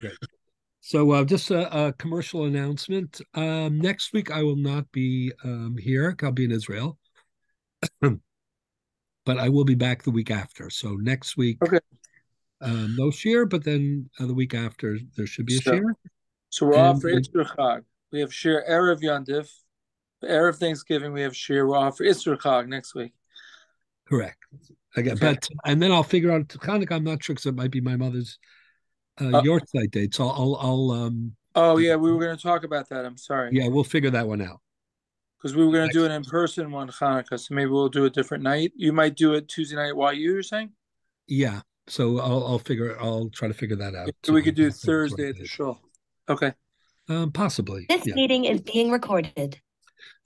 Great. So just a commercial announcement. Next week I will not be here. I'll be in Israel, but I will be back the week after. So next week, Okay. no shear, but then the week after there should be a So, shear. so we're off And for Isser Chag. We have Shir Erev Yontif. Erev Thanksgiving, we have Shir. We're off for Isser Chag next week. correct again, Okay. but and then I'll figure out Hanukkah. I'm not sure because it might be my mother's Uh, Yortzeit date. So I'll oh, yeah, we were going to talk about that. I'm sorry. yeah, we'll figure that one out. Because we were going to do Next, an in person one Hanukkah, so maybe we'll do a different night. You might do it Tuesday night while you're saying? yeah. So I'll try to figure that Yeah, out we too. could do Thursday at the shul. Okay. Possibly, This yeah. meeting is being recorded.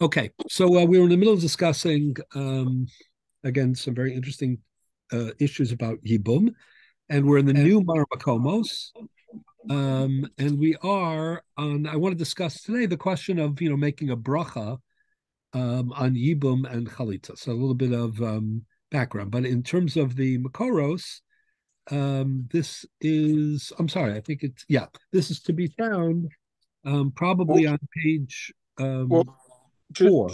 Okay, so we were in the middle of discussing again some very interesting issues about Yibum, and we're in the new Marmakomos, and we are on. I want to discuss today the question of making a bracha on Yibum and Chalitza. So a little bit of background, but in terms of the Makoros, this is. I'm sorry, I think it's This is to be found Well, probably on page well just, 4.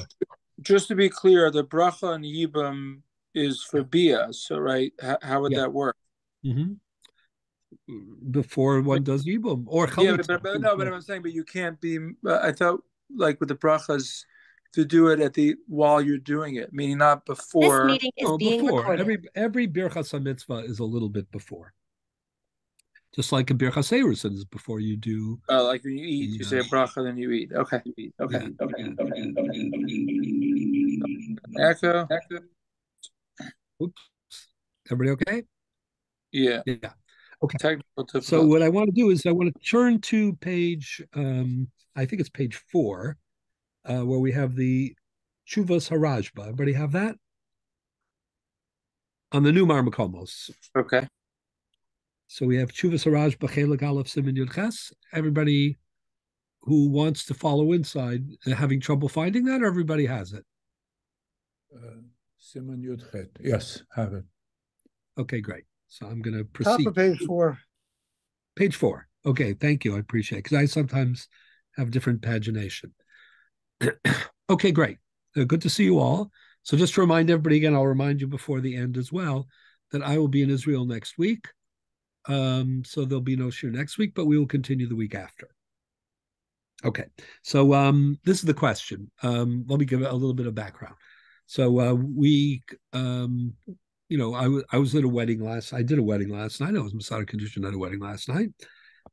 just to be clear, the bracha on Yibam is for Yeah. Bia. So, right, how would Yeah. that work? Mm-hmm. Before one does Yibum or Yeah, Chalitza. but no, but I'm saying, but you can't be. I thought like with the brachas to do it at the while you're doing it, meaning not This before. meeting is No, being before recorded. every Birchas HaMitzvah is a little bit before, just like a Birchas Erusin is before you do Like when you eat, the you say a bracha, then you eat. Okay, okay. yeah. Echo. Oops. Everybody okay? Yeah, Yeah. Okay. technical So difficulty. what I want to do is I want to turn to page I think it's page 4, where we have the Chuvas Harajba. Everybody have that on the new Marmakomos. Okay. So we have Chuvas Harajba Chelik Aleph Siman Yud Ches. Everybody who wants to follow inside having trouble finding that, or everybody has it? Simon Yudchet. Yes, have it. Okay, great. So I'm going to Top proceed. of page 4. Page 4. Okay, thank you. I appreciate it because I sometimes have different pagination. Okay, great. Good to see you all. So just to remind everybody again, I'll remind you before the end as well that I will be in Israel next week. So there'll be no shir next week, but we will continue the week after. Okay, so this is the question. Let me give a little bit of background. So I was at a wedding I did a wedding last night. I was Masada Kedushin at a wedding last night.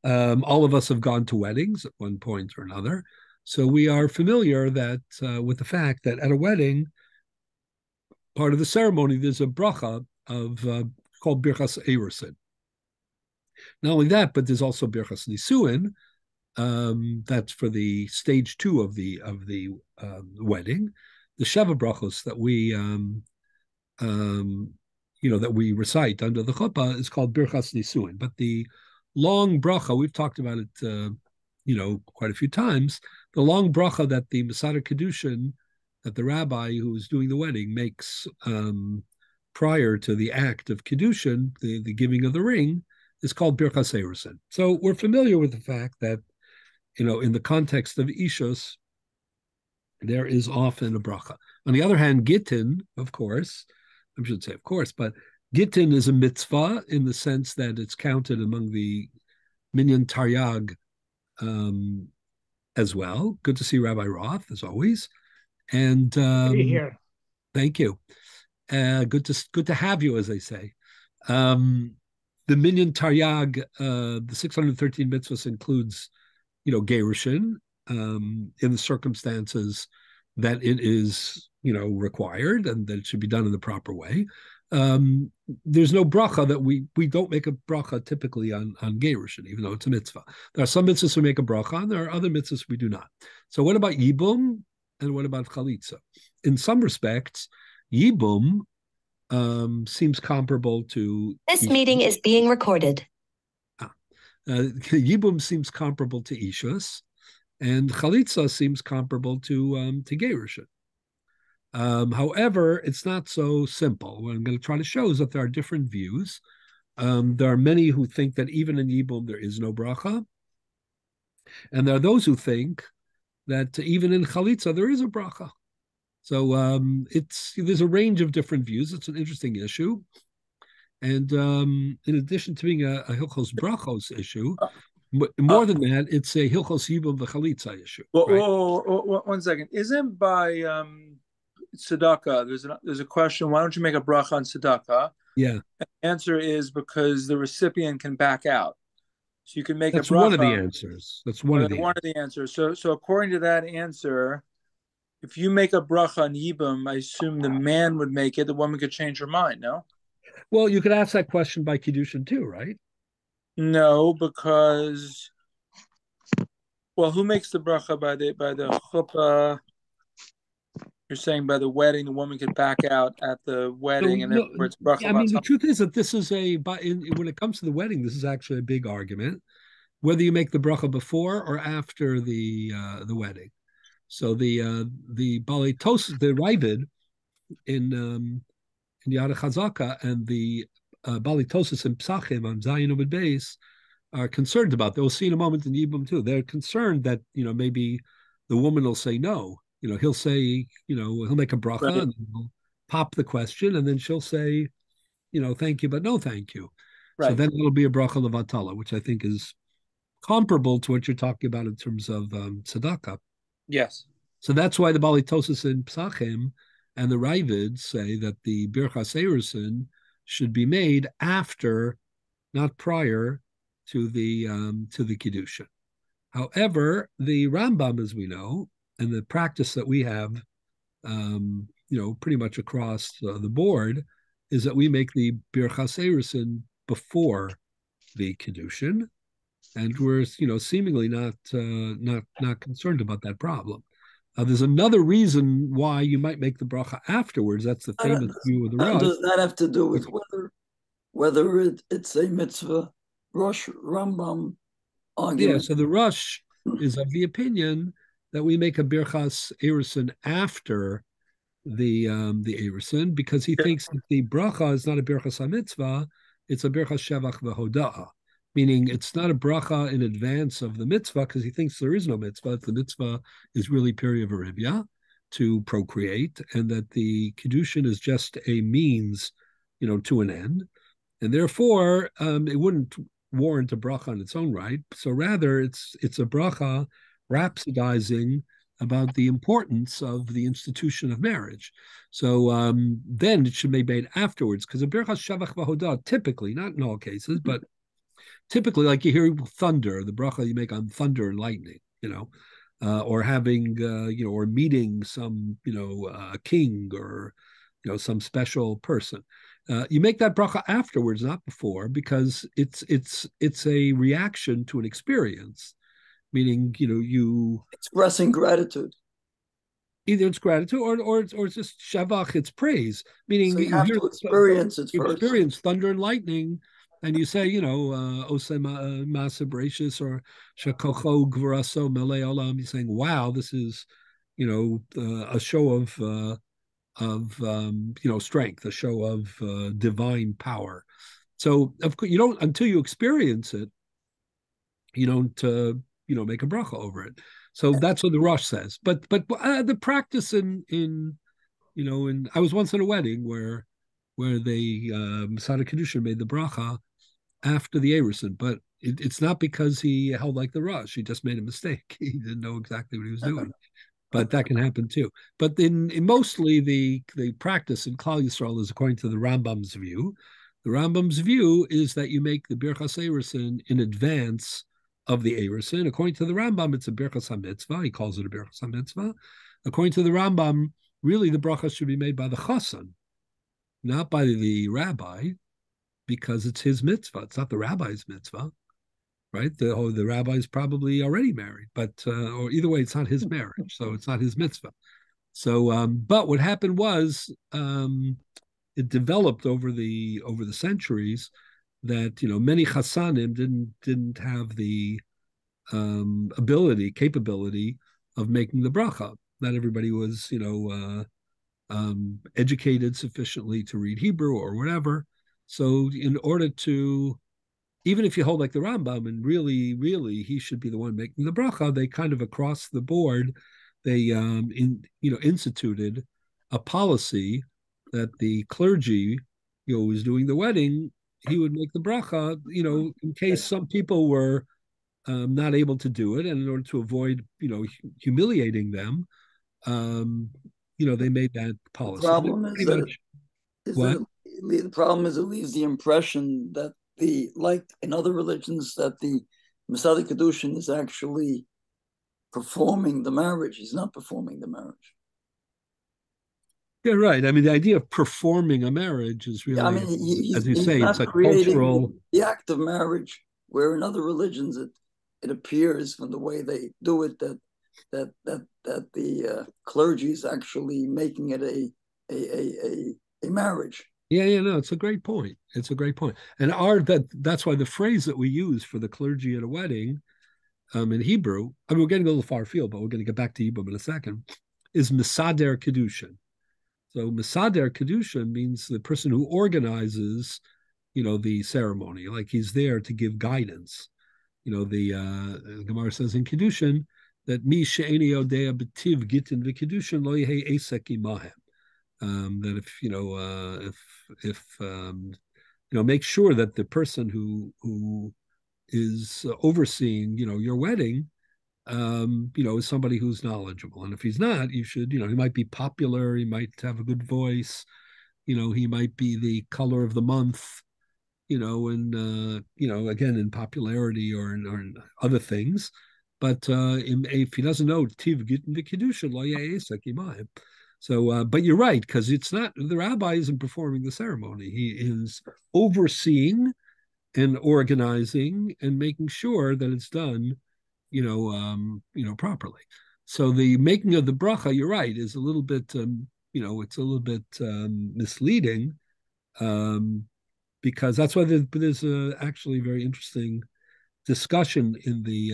All of us have gone to weddings at one point or another. So we are familiar with the fact that at a wedding, part of the ceremony, there's a bracha called Birchas Erusin. Not only that, but there's also Birchas Nisuin. That's for the stage 2 of the wedding. The Sheva brachos that we recite under the chuppah is called Birchas Nisuin. But the long bracha, we've talked about it, quite a few times. The long bracha that the Masada Kedushin, that the rabbi who is doing the wedding makes prior to the act of Kedushin, the giving of the ring, is called Birchas Erusin. So we're familiar with the fact that, in the context of Ishus, there is often a bracha. On the other hand, Gittin, of course, I should say of course, but Gittin is a mitzvah in the sense that it's counted among the Minyan Taryag as well. Good to see Rabbi Roth, as always. And Here. thank you. Good to have you, as they say. The Minyan Taryag, the 613 mitzvahs includes, Gerushin, in the circumstances that it is, required and that it should be done in the proper way. There's no bracha that we don't make a bracha typically on Gerushin, even though it's a mitzvah. There are some mitzvahs we make a bracha on. There are other mitzvahs we do not. So what about Yibum and what about Chalitza? In some respects, Yibum seems comparable to This meeting is being recorded. Yibum seems comparable to Ishus, and Chalitza seems comparable to Gerushin. However, it's not so simple. What I'm going to try to show is that there are different views There are many who think that even in Yibum there is no bracha, and there are those who think that even in Chalitza there is a bracha. So there's a range of different views. It's an interesting issue, and in addition to being a Hilchos Brachos issue, more than that, it's a Hilchos Yibum v'Chalitza issue. Right? 1 second. Isn't by tzedakah? There's a question. Why don't you make a bracha on tzedakah? Yeah. And the answer is because the recipient can back out. So you can make That's a bracha. One of the answers. That's one of the answers. So according to that answer, if you make a bracha on Yibum, I assume the man would make it. The woman could change her mind. No. Well, you could ask that question by Kiddushin too, right? No, because who makes the bracha by the chuppah? You're saying by the wedding, the woman could back out at the wedding, and therefore it's bracha. I mean, the truth is that this is when it comes to the wedding, this is actually a big argument, whether you make the bracha before or after the wedding. So the Balitos, the Ravid in Yad Chazaka, and the Balitosis in Psachim on Zayin Obed Beis are concerned about. They'll see in a moment in Yibum too. They're concerned that maybe the woman will say no. He'll say, he'll make a bracha, right, and he'll pop the question, and then she'll say, thank you, but no thank you. Right. So then it'll be a bracha levatala, which I think is comparable to what you're talking about in terms of tzedakah. Yes. So that's why the Balitosis in Psachim and the Ravid say that the Birchas Erusin should be made after, not prior to the Kiddushin. However, the Rambam, as we know, and the practice that we have, pretty much across the board, is that we make the Birchas Erusin before the Kiddushin, and we're seemingly not concerned about that problem. There's another reason why you might make the bracha afterwards. That's the famous view of the Rosh. Does that have to do with whether it's a mitzvah Rosh Rambam argument? Yeah, so the Rosh is of the opinion that we make a Birchas Erusin after the Erusin, because he thinks that the bracha is not a Birchas HaMitzvah, it's a Birchas Shevach v'Hoda'ah, meaning it's not a bracha in advance of the mitzvah, because he thinks there is no mitzvah. The mitzvah is really Peri Verivya, to procreate, and that the Kiddushin is just a means, to an end. And therefore, it wouldn't warrant a bracha on its own right. So rather, it's a bracha rhapsodizing about the importance of the institution of marriage. So then it should be made afterwards, because a Birchas Shavach v'Hodah, typically, not in all cases, but typically, like you hear thunder, the bracha you make on thunder and lightning, or having, or meeting some, a king or, some special person. You make that bracha afterwards, not before, because it's a reaction to an experience. Meaning, you expressing gratitude. Either it's gratitude or it's just shavach, it's praise. Meaning, so you have to experience it first. Experience thunder and lightning, and you say, Oseh Ma'aseh Bereshis or Shekocho Gvuraso Melei Olam. You're saying, wow, this is, a show of strength, a show of divine power. So, of course, you don't, until you experience it, you don't. Make a bracha over it. So that's what the Rosh says. But the practice in I was once at a wedding where they Masada Kedusha made the bracha after the Erusin, but it's not because he held like the Rosh. He just made a mistake. He didn't know exactly what he was doing. But that can happen too. But in mostly the practice in Klal Yisrael is according to the Rambam's view. The Rambam's view is that you make the Birchas Erusin in advance of the Erusin. According to the Rambam, it's a Birchas HaMitzvah. He calls it a Birchas HaMitzvah. According to the Rambam, really the bracha should be made by the Chassan, not by the rabbi, because it's his mitzvah. It's not the rabbi's mitzvah, right? The rabbi's probably already married, but or either way, it's not his marriage, so it's not his mitzvah. So, but what happened was it developed over the centuries that many chassanim didn't have the capability of making the bracha. Not everybody was educated sufficiently to read Hebrew or whatever, So in order to, even if you hold like the Rambam and really he should be the one making the bracha, they kind of across the board, they instituted a policy that the clergy, who was doing the wedding, he would make the bracha, in case some people were not able to do it, and in order to avoid, humiliating them, they made that The policy. problem is that what? the problem is it leaves the impression that like in other religions, that the Masada Kedushin is actually performing the marriage. He's not performing the marriage. Yeah, right. I mean, the idea of performing a marriage is really, I mean, as you he's say, not it's a creating cultural. the act of marriage, where in other religions it appears from the way they do it that the clergy is actually making it a marriage. Yeah, no, it's a great point. It's a great point. And that's why the phrase that we use for the clergy at a wedding, in Hebrew, I mean, we're getting a little far afield, but we're going to get back to Hebrew in a second, is Mesader Kedushin. So Mesader Kedushin means the person who organizes, the ceremony, like he's there to give guidance. The Gemara says in Kedushin that mi she'eni odea b'tiv gitin v'kedushin lo yehe esek imahem. That if make sure that the person who is overseeing, your wedding, is somebody who's knowledgeable. And if he's not, you should, he might be popular, he might have a good voice, he might be the color of the month, and again, in popularity or in other things. But if he doesn't know tiv gittin v'kedushin lo ya'asek imayim. So, but you're right, because it's not, the rabbi isn't performing the ceremony. He is overseeing and organizing and making sure that it's done, properly. So the making of the bracha, you're right, is a little bit, it's a little bit misleading, because that's why there's a actually very interesting discussion in the,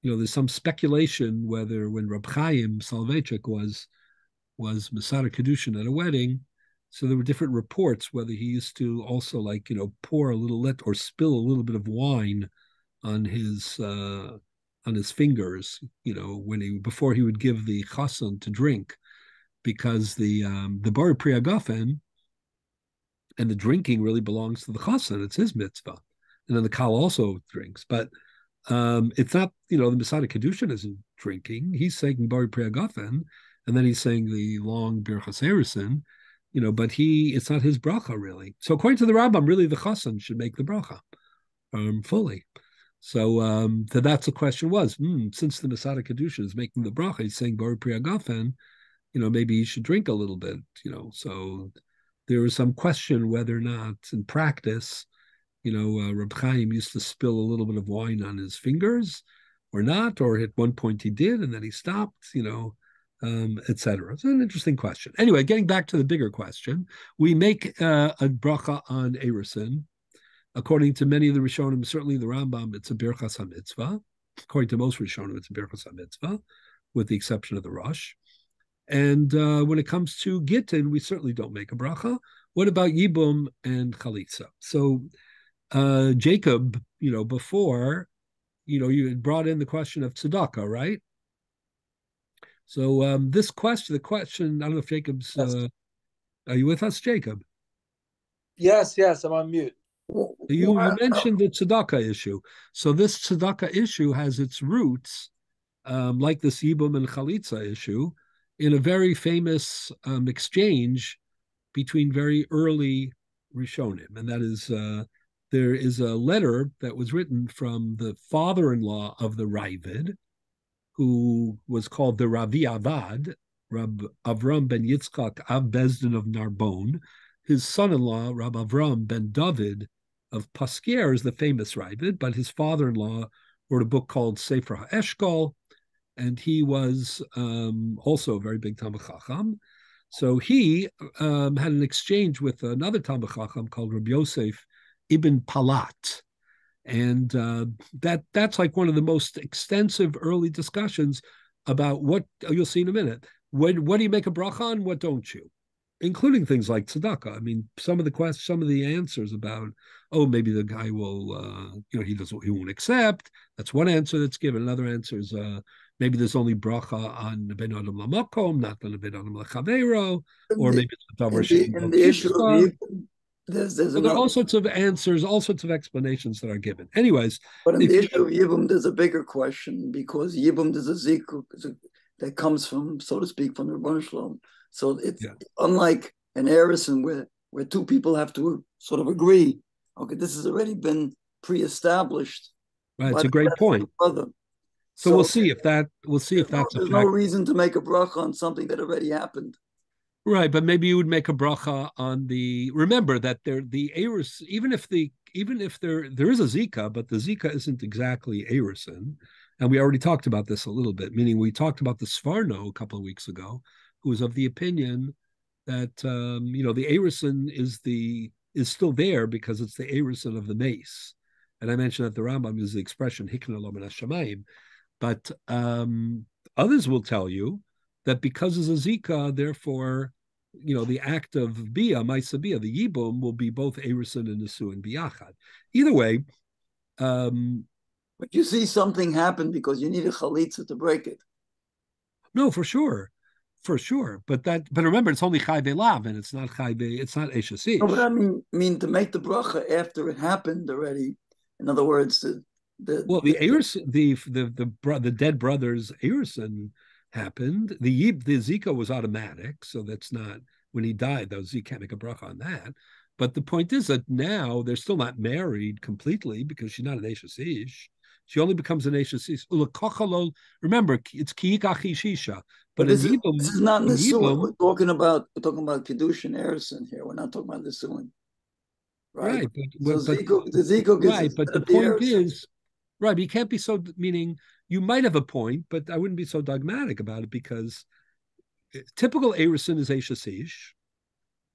there's some speculation whether when Reb Chaim Soloveitchik was Masada Kedushin at a wedding, so there were different reports whether he used to also pour a little or spill a little bit of wine on his fingers, before he would give the chassan to drink, because the Bari Pri Hagafen and the drinking really belongs to the chassan. It's his mitzvah, and then the kal also drinks, but it's not, the Masada Kedushin isn't drinking. He's saying Bari Pri Hagafen, and then he's saying the long Birchas Harrison, but it's not his bracha really. So according to the Rambam, really the chassan should make the bracha fully. So that's the question was, since the Masada Kedushin is making the bracha, he's saying Bari Pri Hagafen, maybe he should drink a little bit, so there was some question whether or not in practice, Reb Chaim used to spill a little bit of wine on his fingers or not, or at one point he did and then he stopped, etc. It's an interesting question. Anyway, getting back to the bigger question, we make a bracha on Erusin. According to many of the Rishonim, certainly the Rambam, it's a Birchas HaMitzvah. According to most Rishonim, it's a Birchas HaMitzvah, with the exception of the Rosh. And when it comes to Gittin, we certainly don't make a bracha. What about Yibum and Chalitza? So Jacob, before, you had brought in the question of tzedakah, right? So the question, I don't know if Jacob's, Yes. Are you with us, Jacob? Yes, I'm on mute. You mentioned the tzedakah issue. So this tzedakah issue has its roots, like this Yibum and Chalitza issue, in a very famous exchange between very early Rishonim. And that is, there is a letter that was written from the father-in-law of the Ravid, who was called the Ravi Avad, Rab Avram ben Yitzchak Av Bezdin of Narbonne. His son-in-law, Rab Avram ben David of Paskier, is the famous Ravid, but his father-in-law wrote a book called Sefer HaEshkol, and he was also a very big Talmud Chacham. So he had an exchange with another Talmud Chacham called Rabbi Yosef Ibn Palat. And that's like one of the most extensive early discussions about what you'll see in a minute. What do you make a bracha on? What don't you? including things like tzedakah. I mean, some of the answers about, oh, maybe the guy will, he won't accept. That's one answer that's given. Another answer is maybe there's only bracha on ben adam lamakom, not on ben adam lechavero, or maybe it's a davar shein in the issue of Yibum, there's so there are all sorts of answers, all sorts of explanations that are given. Anyways, but in the issue of Yibum, there's a bigger question because Yibum there's a zikuk that comes from, so to speak, from the Rebbeinu Shalom. So it's unlike an erison where two people have to sort of agree. Okay, this has already been pre-established. Right, it's a great point. So we'll see if that's there's no reason to make a bracha on something that already happened. Right, but maybe you would make a bracha on the. Remember that the eris, even if there is a zika, but the zika isn't exactly erison, and we already talked about this a little bit. Meaning, we talked about the Sfarno a couple of weeks ago, who was of the opinion that the erison is still there because it's the erison of the mace, and I mentioned that the Rambam uses the expression hikna lo min hashamayim, but others will tell you that because it's a zika, therefore, the act of bia, maisa bia, the yibum, will be both erison and nesuin biyachad. Either way, but you see something happen because you need a chalitza to break it. No, for sure. But remember, it's only chai lav, and it's not it's not eshasish. No, but I mean to make the bracha after it happened already. In other words, the dead brother's erison happened. The zika was automatic, so that's not when he died. Though you can't make a bracha on that. But the point is that now they're still not married completely because she's not an eshasish. She only becomes an eshasish. Remember, it's kiikachi shisha. But this is not nesuin. We're talking about kedushin erison here. We're not talking about nesuin. Right. The ziko gets right. But the point is, right. But you can't be so. Meaning, you might have a point, but I wouldn't be so dogmatic about it because typical erison is eshasish.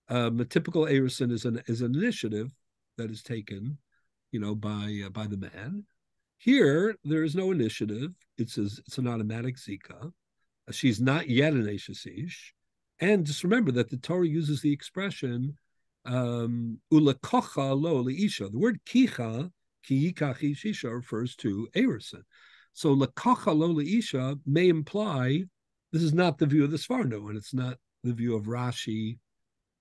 A typical erison is an initiative that is taken, by the man. Here, there is no initiative. It's an automatic zika. She's not yet an eshasish. And just remember that the Torah uses the expression ulakocha lo leisha. The word kicha, kiikachi shisha, refers to erison. So lakocha lo leisha may imply this is not the view of the Sfarno, and it's not the view of Rashi,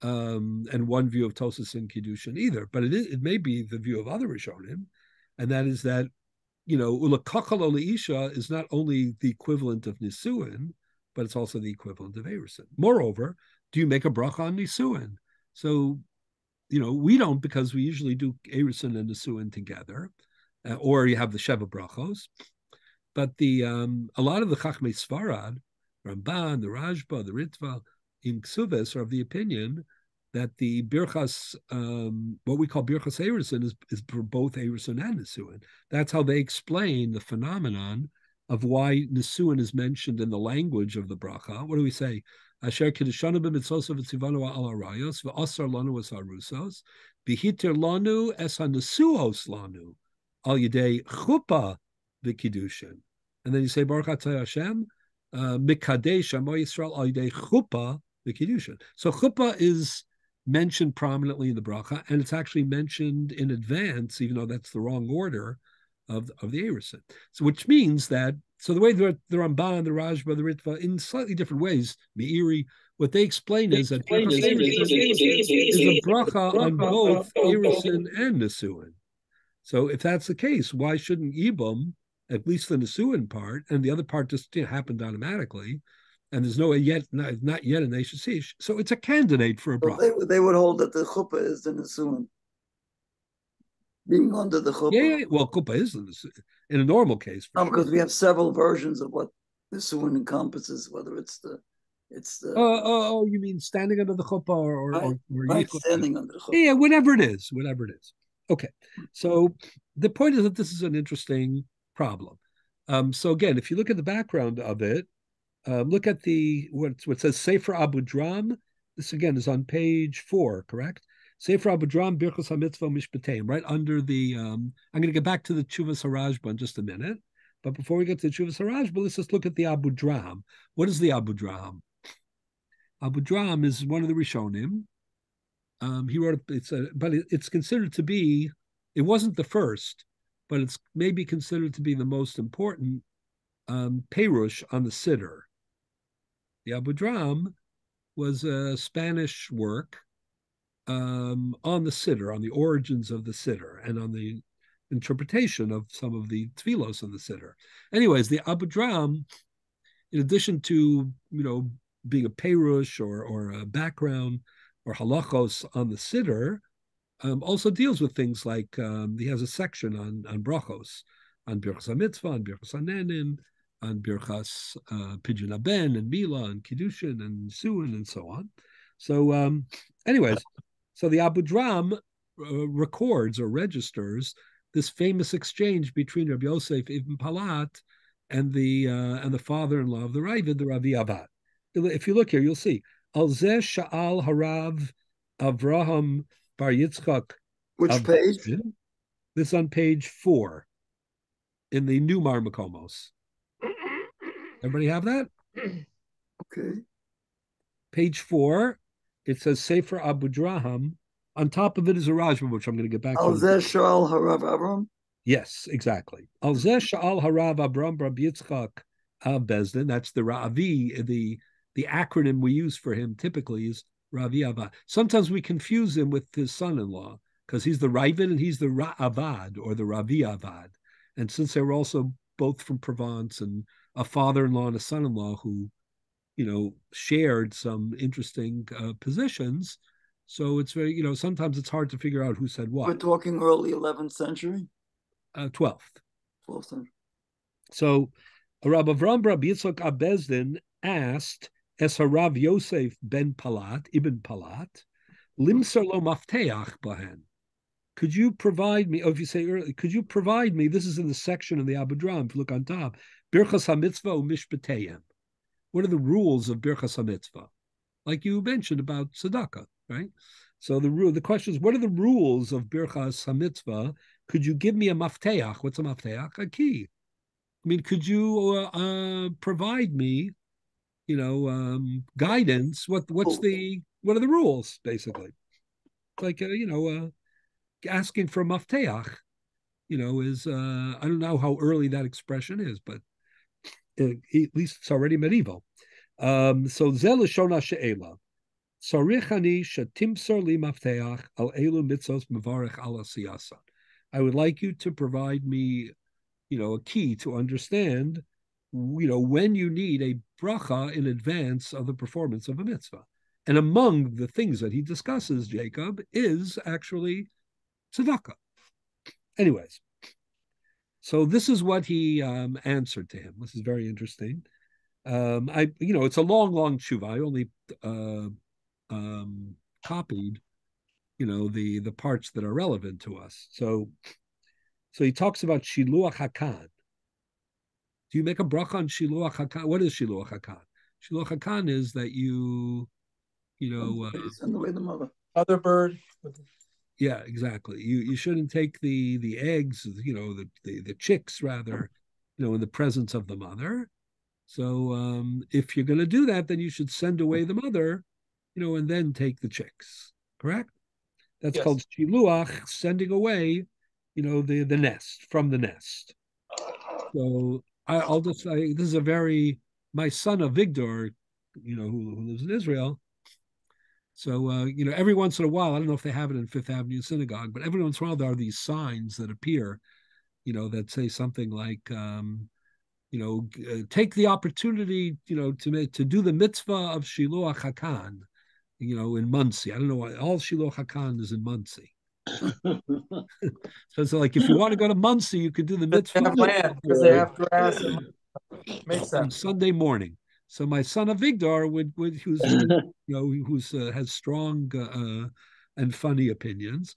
and one view of Tosas and Kiddushin either. But it may be the view of other Rishonim, and that is that ulakacha lo leisha is not only the equivalent of nisuin, but it's also the equivalent of erison. Moreover, do you make a bracha on nisuin? So, we don't, because we usually do erison and nisuin together, or you have the sheva brachos. But a lot of the Chachmei Sfarad, Ramban, the Rajba, the Ritva, in Ksuvis are of the opinion that the birchas, what we call birchas erison, is for both erison and nisuin. That's how they explain the phenomenon of why nisuin is mentioned in the language of the bracha. What do we say? Asher kiddushanu b'mitzvos v'tzivanu al arayos v'asar lanu es harusos v'hiter lanu es hanesuos lanu al yedei chuppah v'kiddushin. And then you say Baruch Atah Hashem mikadesh amo Yisrael al yedei chuppah v'kiddushin. So chuppah is mentioned prominently in the bracha, and it's actually mentioned in advance, even though that's the wrong order of the erison. So, which means that, so the way the Ramban, the Rajba, the Ritva, in slightly different ways, Meiri, what they explain is that is a bracha on both erison and nesuin. So, if that's the case, why shouldn't Yibum, at least the nesuin part, and the other part just happened automatically, and there's not yet an eshasish, so it's a candidate for a bracha. They would hold that the chuppah is the nesuin. Being under the chuppah. Yeah. Well, chuppah is in a normal case. No, because we have several versions of what nesuin encompasses, whether it's the. You mean standing under the chuppah or standing under the chuppah? Yeah, whatever it is. Okay, so the point is that this is an interesting problem. So again, if you look at the background of it, look at what says Sefer Abu Dram. This again is on page 4, correct? Sefer Abu Dram Birchos HaMitzvah Mishpateim, right under the. I'm going to get back to the Tshuvas HaRashba in just a minute, but before we get to the Tshuvas HaRashba, let's just look at the Abu Dram. What is the Abu Dram? Abu Dram is one of the Rishonim. He wrote but it's considered to be. It wasn't the first, but it's maybe considered to be the most important perush on the Siddur. The Abu Dram was a Spanish work on the Siddur, on the origins of the Siddur, and on the interpretation of some of the tefillos of the Siddur. Anyways, the Abu Dram, in addition to being a perush or a background or halachos on the Siddur, also deals with things like he has a section on brachos, on Birchas HaMitzvah, on Birchas HaNenin, on Birchas Pidyon HaBen and Mila and Kiddushin and Suin and so on. So anyways, so the Abu Dram records or registers this famous exchange between Rabbi Yosef ibn Palat and the father-in-law of the Ravid, the Ravi Avad. If you look here, you'll see Al Zeh Sha'al Harav Avraham Bar Yitzchak. Which page? This is on page 4 in the new Mar Makomos. Everybody have that? Okay. Page 4, it says Sefer Abu Draham. On top of it is a Rajma, which I'm going to get back to. Al Zeh Sha'al Harav Avram? Yes, exactly. Al Zeh Sha'al Harav Abram Bar Yitzchak Av Bezdin. That's the Ravi, the acronym we use for him typically is Ravi Avad. Sometimes we confuse him with his son-in-law because he's the Ravid and he's the Avad or the Ravi Avad. And since they were also both from Provence and a father-in-law and a son-in-law who, shared some interesting positions, so it's very, sometimes it's hard to figure out who said what. We're talking early 11th century? 12th. 12th century. So Rabbi Avram Rabbi Yitzchak Abezdin asked Es Harav Yosef ben Palat, Ibn Palat, Limser lo mafteach bahen. Could you provide me, if you say earlier, could you provide me, this is in the section of the Abu Dram, if you look on top, Birchas HaMitzvah u'mishpateyem. What are the rules of Birchas HaMitzvah? Like you mentioned about tzedakah, right? So the question is, what are the rules of Birchas HaMitzvah? Could you give me a mafteach? What's a mafteach? A key. I mean, could you provide me, guidance? What are the rules, basically? Like, asking for a mafteach, is, I don't know how early that expression is, but at least it's already medieval. So, Zel Shona She'ela. Sarichani Shatimsar li mafteach al elu mitzos mevarech ala siyasa. I would like you to provide me, a key to understand, when you need a bracha in advance of the performance of a mitzvah. And among the things that he discusses, Jacob, is actually tzedakah. Anyways, so this is what he answered to him. This is very interesting. It's a long tshuva. I only copied, the parts that are relevant to us. So he talks about Shiluach Hakan. Do you make a bracha on Shiluach Hakan? What is Shiluach Hakan? Shiluach Hakan is that you send away the mother. Other bird. Yeah, exactly. You shouldn't take the eggs, the chicks rather, in the presence of the mother. So if you're going to do that, then you should send away the mother, and then take the chicks. Correct? That's called shiluach, sending away, the nest, from the nest. So I'll just say this is my son Avigdor, who lives in Israel. So, every once in a while, I don't know if they have it in Fifth Avenue Synagogue, but every once in a while there are these signs that appear, that say something like, take the opportunity, to do the mitzvah of Shiluach Hakan, in Muncie. I don't know why all Shiluach Hakan is in Muncie. So it's like, if you want to go to Muncie, you could do the mitzvah. They have land because they have grass. Makes sense. On Sunday morning. So my son Avigdor who's has strong and funny opinions.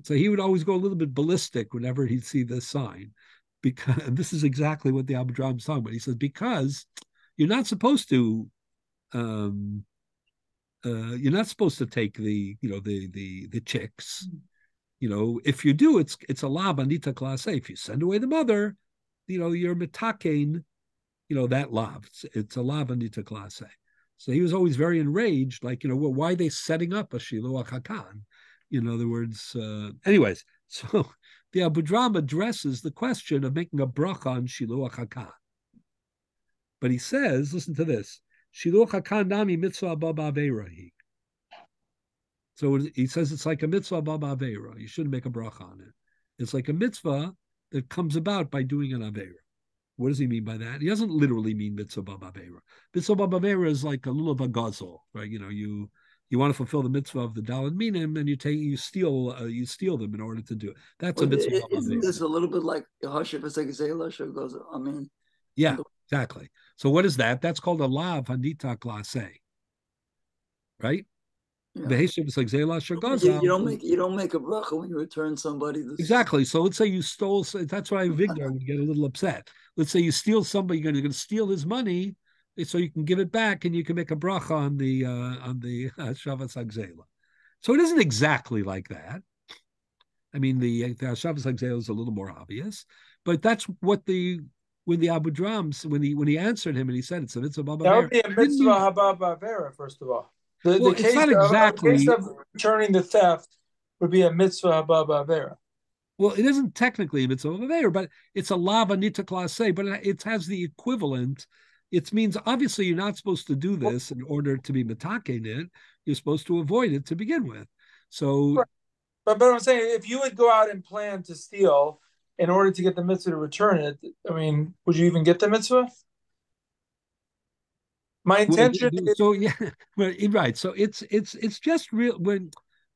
So he would always go a little bit ballistic whenever he'd see this sign, because this is exactly what the Abu Dram is talking about. He says, because you're not supposed to take the chicks. If you do, it's a lav anita klase. If you send away the mother, you're mitakein, that lav. It's a lav anita klase. So he was always very enraged, like, well, why are they setting up a Shiluach HaKan? In other words, anyways, so the Abu Drama addresses the question of making a bracha on Shiluach HaKan. But he says, listen to this, Shiluach HaKan nami mitzvah baba aveirahi. So he says it's like a mitzvah baba aveira. You shouldn't make a bracha on it. It's like a mitzvah that comes about by doing an aveira. What does he mean by that? He doesn't literally mean mitzvah baba aveira. Mitzvah baba aveira is like a little of a gazel, right? You want to fulfill the mitzvah of the Daled Minim, and you steal them in order to do it. That's a mitzvah baba aveira. Isn't this a little bit like Hashem goes? I mean, yeah, exactly. So what is that? That's called a lav hanita klase, right? Yeah. You don't make a bracha when you return somebody. Exactly. So let's say you stole. That's why Vigdor would get a little upset. Let's say you steal somebody. You're going to steal his money, so you can give it back, and you can make a bracha on the Shavas Hagzela. So it isn't exactly like that. I mean, the Shavas Hagzela is a little more obvious, but that's what when the Abu Drams when he answered him and he said it's a mitzvah baba. That would be a mitzvah hababa vera, first of all. The case, case of returning the theft would be a mitzvah hababa vera. Well, it isn't technically a mitzvah hababa, but it's a lava nita klase, but it has the equivalent. It means obviously you're not supposed to do this in order to be mitaken it. You're supposed to avoid it to begin with. So, but I'm saying if you would go out and plan to steal in order to get the mitzvah to return it, I mean, would you even get the mitzvah? My intention is right. So it's just real when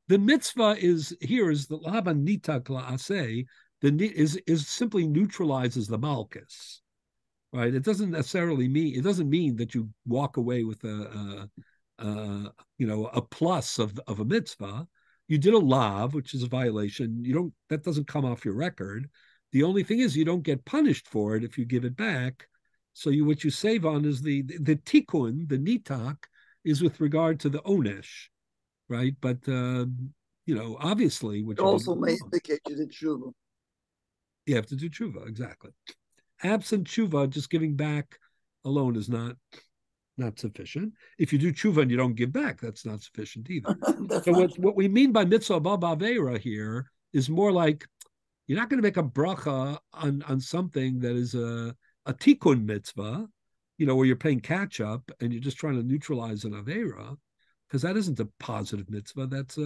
the mitzvah is the laban nita kla'aseh, is simply neutralizes the malchus, right? It doesn't necessarily mean that you walk away with a plus of a mitzvah. You did a lav, which is a violation. That doesn't come off your record. The only thing is you don't get punished for it if you give it back. So what you save on is the tikkun, the nitak, is with regard to the onesh, right? But obviously, what it also may indicate you did tshuva. You have to do tshuva, exactly. Absent tshuva, just giving back alone is not sufficient. If you do tshuva and you don't give back, that's not sufficient either. So what we mean by mitzvah baba aveira here is more like you're not going to make a bracha on something that is a tikkun mitzvah, where you're playing catch up and you're just trying to neutralize an avera, because that isn't a positive mitzvah. That's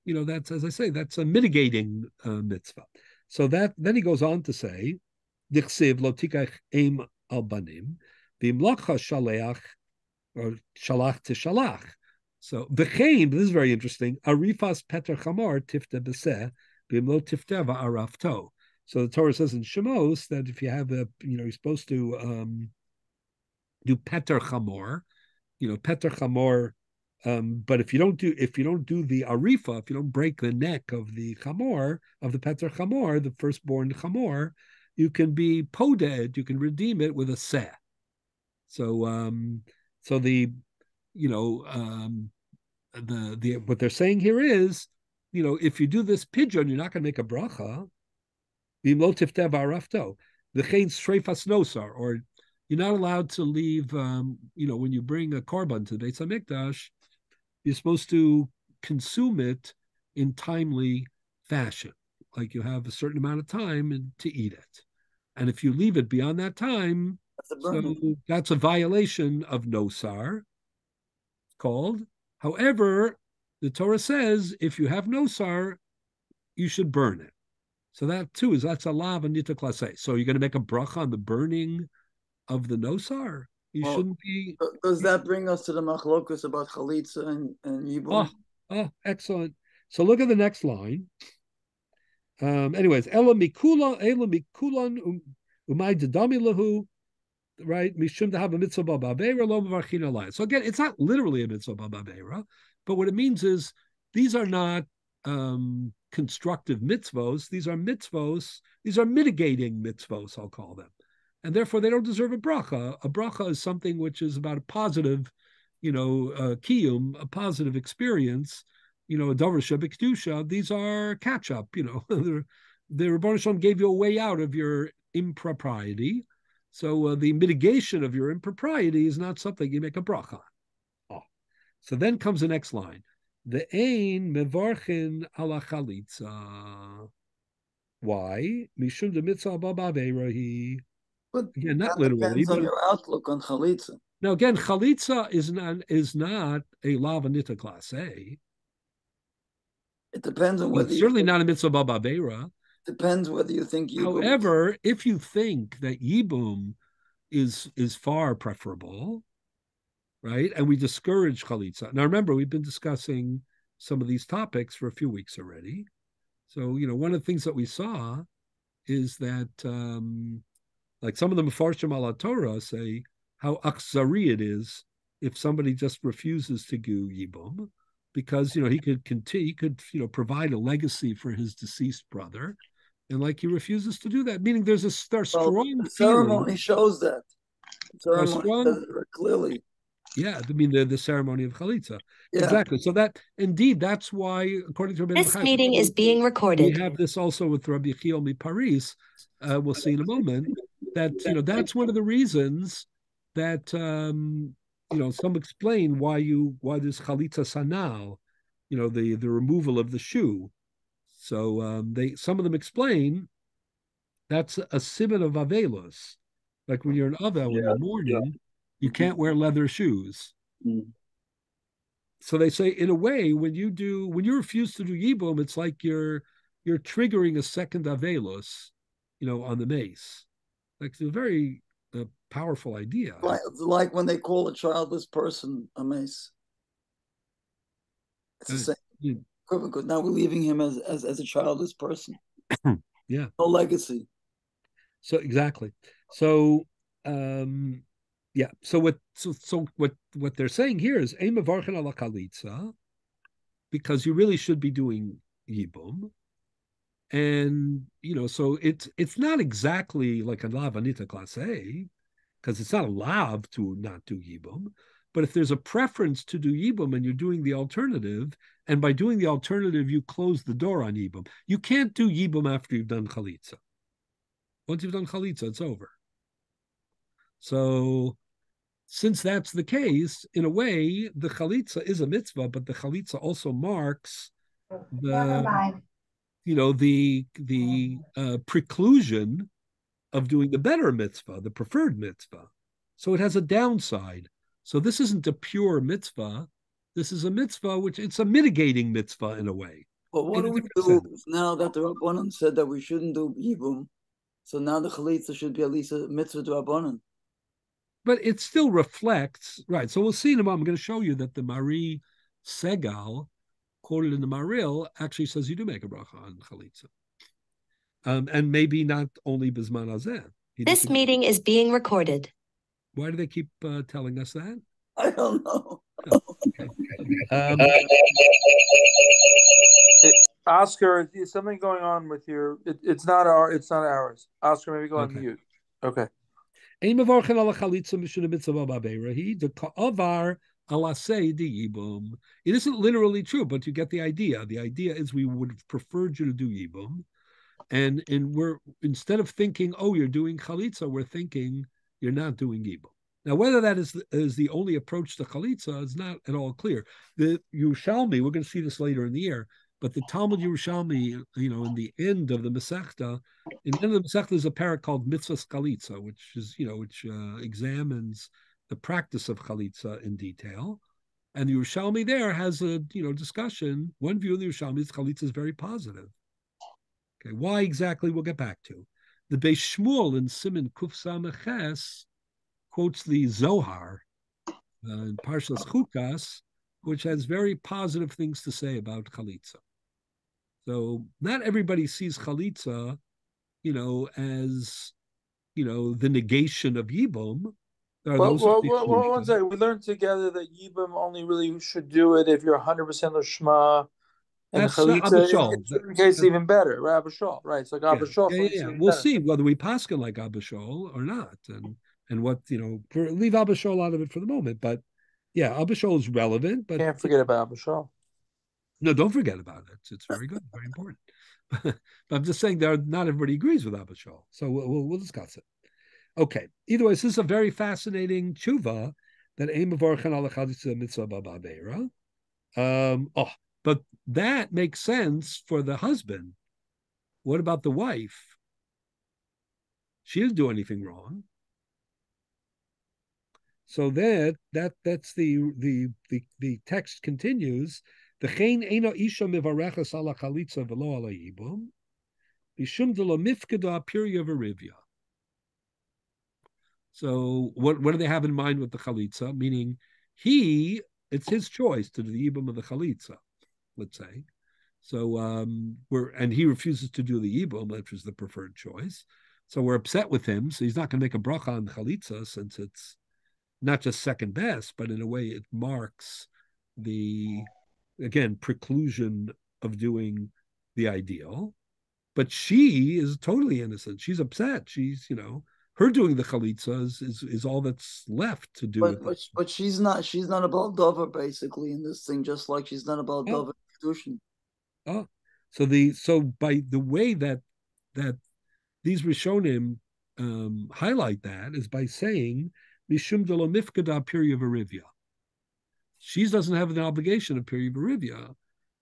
that's, as I say, that's a mitigating mitzvah. So then he goes on to say, "Dichsiv lo tikach eim al banim, v'imlacha shaleach or shalach tishalach." So v'chein, this is very interesting. Arifas peter chamor tifte beseh v'imlo tifteva arafto. So the Torah says in Shemos that if you have you're supposed to do peter chamor, peter chamor. But if you don't do the arifa, if you don't break the neck of the chamor, of the peter chamor, the firstborn chamor, you can be poded, you can redeem it with a seh. So what they're saying here is, if you do this pigeon, you're not going to make a bracha. The chain streifas nosar, or you're not allowed to leave. When you bring a korban to the Beis Hamikdash, you're supposed to consume it in timely fashion, like you have a certain amount of time to eat it. And if you leave it beyond that time, that's a violation of nosar. Called. However, the Torah says if you have nosar, you should burn it. So that's a lav and nita klase. So you're going to make a bracha on the burning of the nosar. Shouldn't be. Does that bring us to the machlokus about chalitza and yibum? Oh, excellent. So look at the next line. Anyways, ela mikulan umay dedami lahu, right? Mishum to have a mitzvah b'aveira lo mevarchin alayis. So again, it's not literally a mitzvah b'aveira, but what it means is these are not constructive mitzvos. These are mitzvos. These are mitigating mitzvos, I'll call them. And therefore, they don't deserve a bracha. A bracha is something which is about a positive, kiyum, a positive experience, a davar shebekdusha. These are catch-up, the Rebbeinu Shalom gave you a way out of your impropriety. So the mitigation of your impropriety is not something you make a bracha on. So then comes the next line. The ein mevarchin ala chalitza. Why? Mishum de mitzvah ba'aveirahi. But Again, not that literally, depends on but your outlook on chalitza. now again, chalitza is not a lavanita class A. It depends on whether It's certainly not a mitzvah ba'aveira. depends whether you think you. However, if you think that yibum is far preferable, right, and we discourage chalitza. Now, remember, we've been discussing some of these topics for a few weeks already. So, one of the things that we saw is that, like some of the Mefarshim ala Torah say how akzari it is if somebody just refuses to do yibum, because he could continue, he could provide a legacy for his deceased brother, and like he refuses to do that, meaning there's a strong the ceremony shows that. The ceremony strong, says it very clearly. Yeah, I mean the ceremony of chalitza. Yeah. Exactly. So that's why, according to Rabbi This meeting is being recorded. we have this also with Rabbi Chiel mi Paris. We'll see in a moment that that's one of the reasons that some explain why there's chalitza sanal, the removal of the shoe. So some of them explain that's a siman of avelos, like when you're in Ava, when you're mourning, you can't wear leather shoes. Mm. So they say, in a way, when you refuse to do yibum, it's like you're triggering a second avelos, on the mace. Like it's a very powerful idea. Like when they call a childless person a mace. It's the same. Because now we're leaving him as a childless person. Yeah. No legacy. So exactly. So yeah. So what they're saying here is ein mevarchen ala chalitza, because you really should be doing yibum, and so it's not exactly like a lavanita class A, because it's not a lav to not do yibum. But if there's a preference to do yibum and you're doing the alternative, and by doing the alternative you close the door on yibum, you can't do yibum after you've done chalitza. Once you've done chalitza, it's over. So, since that's the case, in a way, the chalitza is a mitzvah, but the chalitza also marks the preclusion of doing the better mitzvah, the preferred mitzvah. So it has a downside. So this isn't a pure mitzvah. This is a mitzvah, which it's a mitigating mitzvah in a way. But what do we do now that the Rabbanan said that we shouldn't do yibum? So now the chalitza should be at least a mitzvah to Rabbanan. But it still reflects, right? So we'll see in a moment. I'm going to show you that the Mari Segal, quoted in the Maril, actually says you do make a bracha on chalitza. And maybe not only Bisman Azeh. This meeting is being recorded. Why do they keep telling us that? I don't know. Oh, okay. Oscar, is something going on with your? It's not ours. Oscar, maybe go on mute. Okay. It isn't literally true, but you get the idea. The idea is we would have preferred you to do yibum, and we're, instead of thinking, oh, you're doing chalitza, we're thinking you're not doing yibum. Now, whether that is the only approach to chalitza is not at all clear. The Yerushalmi, we're going to see this later in the year, but the Talmud Yerushalmi, in the end of the Masechta, in the end of the Masechta is a parak called Mitzvahs Chalitza, which examines the practice of chalitza in detail. And the Yerushalmi there has a discussion. One view of the Yerushalmi is chalitza is very positive. Okay, why exactly? We'll get back to. The Beis Shmuel in Siman Kuf Sameches quotes the Zohar in Parshas Chukas, which has very positive things to say about chalitza. So not everybody sees chalitza, as the negation of yibum. One second. We learned together that yibum only really should do it if you're 100% l'shma. And That's chalitza, in certain cases, even better, right? Abba Shol, right? It's like Abba Shol. Yeah. We'll see whether we paskin like Abba Shol or not, and what leave Abba Shol out of it for the moment. But yeah, Abba Shol is relevant. But can't forget about Abba Shol. No, don't forget about it. It's very good, very important. But I'm just saying not everybody agrees with Abba Shol, so we'll discuss it. Okay. Either way, this is a very fascinating tshuva that aim of Orchan al Chalitza mitzvah babavera. But that makes sense for the husband. What about the wife? She didn't do anything wrong. So that's the text continues. The chein eino isha mivarechas ala chalitza velo ala yibum, mishum de lo mifkeda pirya v'rivya. So what do they have in mind with the chalitza? Meaning it's his choice to do the yibum of the chalitza, let's say. So and he refuses to do the yibum, which is the preferred choice. So we're upset with him. So he's not going to make a bracha on the chalitza since it's not just second best, but in a way it marks the, again, preclusion of doing the ideal. But she is totally innocent. She's upset. She's, her doing the chalitza is all that's left to do. But she's not a baldover basically in this thing, just like she's not a baldover kedushin. So by the way that these Rishonim highlight that is by saying mishum de lo mifkada pirya v'rivya. She doesn't have an obligation of pirya v'rivya,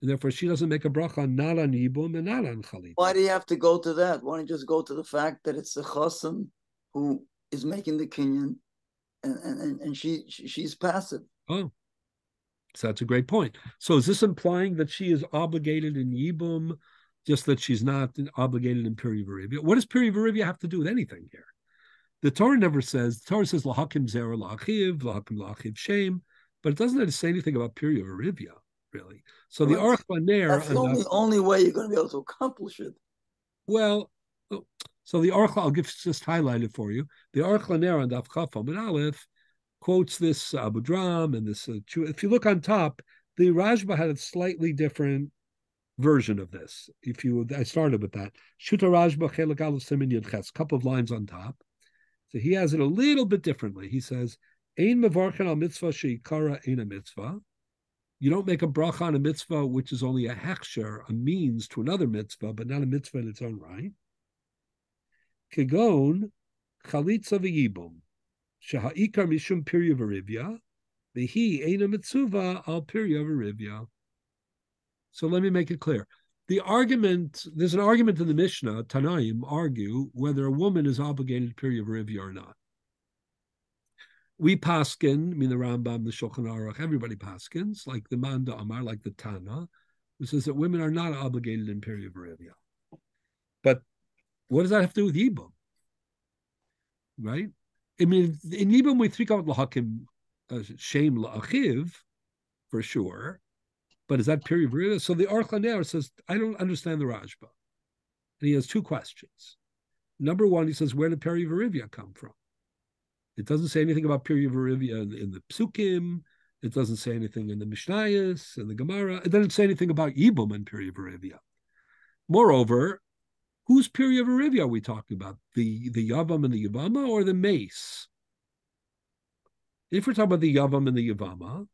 and therefore she doesn't make a bracha not on yibum and not on chalitza. Why do you have to go to that? Why don't you just go to the fact that it's the chassan who is making the kinyan, and she's passive? Oh, so that's a great point. So is this implying that she is obligated in yibum, just that she's not obligated in pirya v'rivya? What does pirya v'rivya have to do with anything here? The Torah never says. The Torah says lahakim zera lachiv, lahakim lachiv shame, but it doesn't say anything about pirya v'rivya, really. So the Aruch LaNer, that's the only way you're going to be able to accomplish it. Well, so the Aruch, I'll just highlight it for you. The Aruch LaNer on Daf Chaf Amud Aleph quotes this Abu Dram and this. If you look on top, the Rashba had a slightly different version of this. I started with that. Shuta Rashba Chelik Aleph Simin Yud Ches, couple of lines on top. So he has it a little bit differently. He says, Ein mevarchen al mitzvah sheikara ein a mitzvah. You don't make a bracha on a mitzvah which is only a hechsher, a means to another mitzvah, but not a mitzvah in its own right. Kegon chalitza v'yibum sheha'ikar mishum pirya v'rivya v'hi ein a mitzvah al pirya v'rivya. So let me make it clear. There's an argument in the Mishnah, Tanaim argue whether a woman is obligated to pirya v'rivya or not. We paskin, the Rambam, the Shulchan Aruch, everybody paskins, like the Manda Amar, like the Tana, who says that women are not obligated in pirya v'rivya. But what does that have to do with Yibum? Right? In Yibum we speak about lahakim shame la'achiv, for sure. But is that pirya v'rivya? So the Aruch LaNer says, I don't understand the Rashba. And he has two questions. Number one, he says, where did pirya v'rivya come from? It doesn't say anything about pirya v'rivya in the Psukim. It doesn't say anything in the Mishnayos and the Gemara. It doesn't say anything about Yibum and pirya v'rivya. Moreover, whose pirya v'rivya are we talking about? The Yavam and the Yavama or the Mace? If we're talking about the Yavam and the Yavama,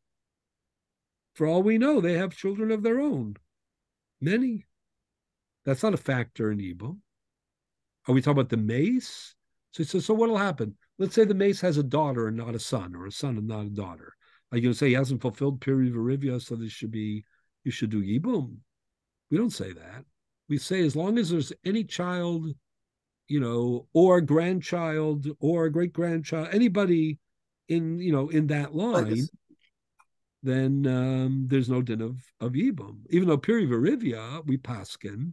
for all we know, they have children of their own. Many. That's not a factor in Yibum. Are we talking about the mace? So he says, so what will happen? Let's say the mace has a daughter and not a son, or a son and not a daughter. Are you going to say he hasn't fulfilled pirya v'rivya, so you should do Yibum? We don't say that. We say as long as there's any child, or grandchild or great-grandchild, anybody in that line, then there's no din of Yibum. Even though pirya v'rivya, we paskin,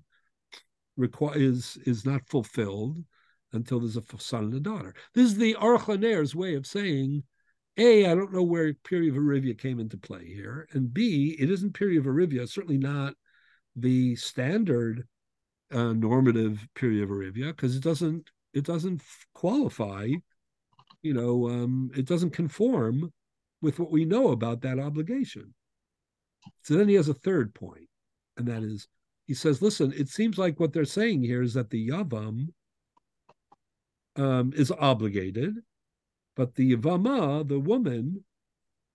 is not fulfilled until there's a son and a daughter. This is the Aruch LaNer's way of saying, A, I don't know where pirya v'rivya came into play here, and B, it isn't pirya v'rivya, certainly not the standard normative pirya v'rivya, because it doesn't qualify, it doesn't conform with what we know about that obligation. So then he has a third point, and that is, he says, listen, it seems like what they're saying here is that the Yavam is obligated, but the Yavama, the woman,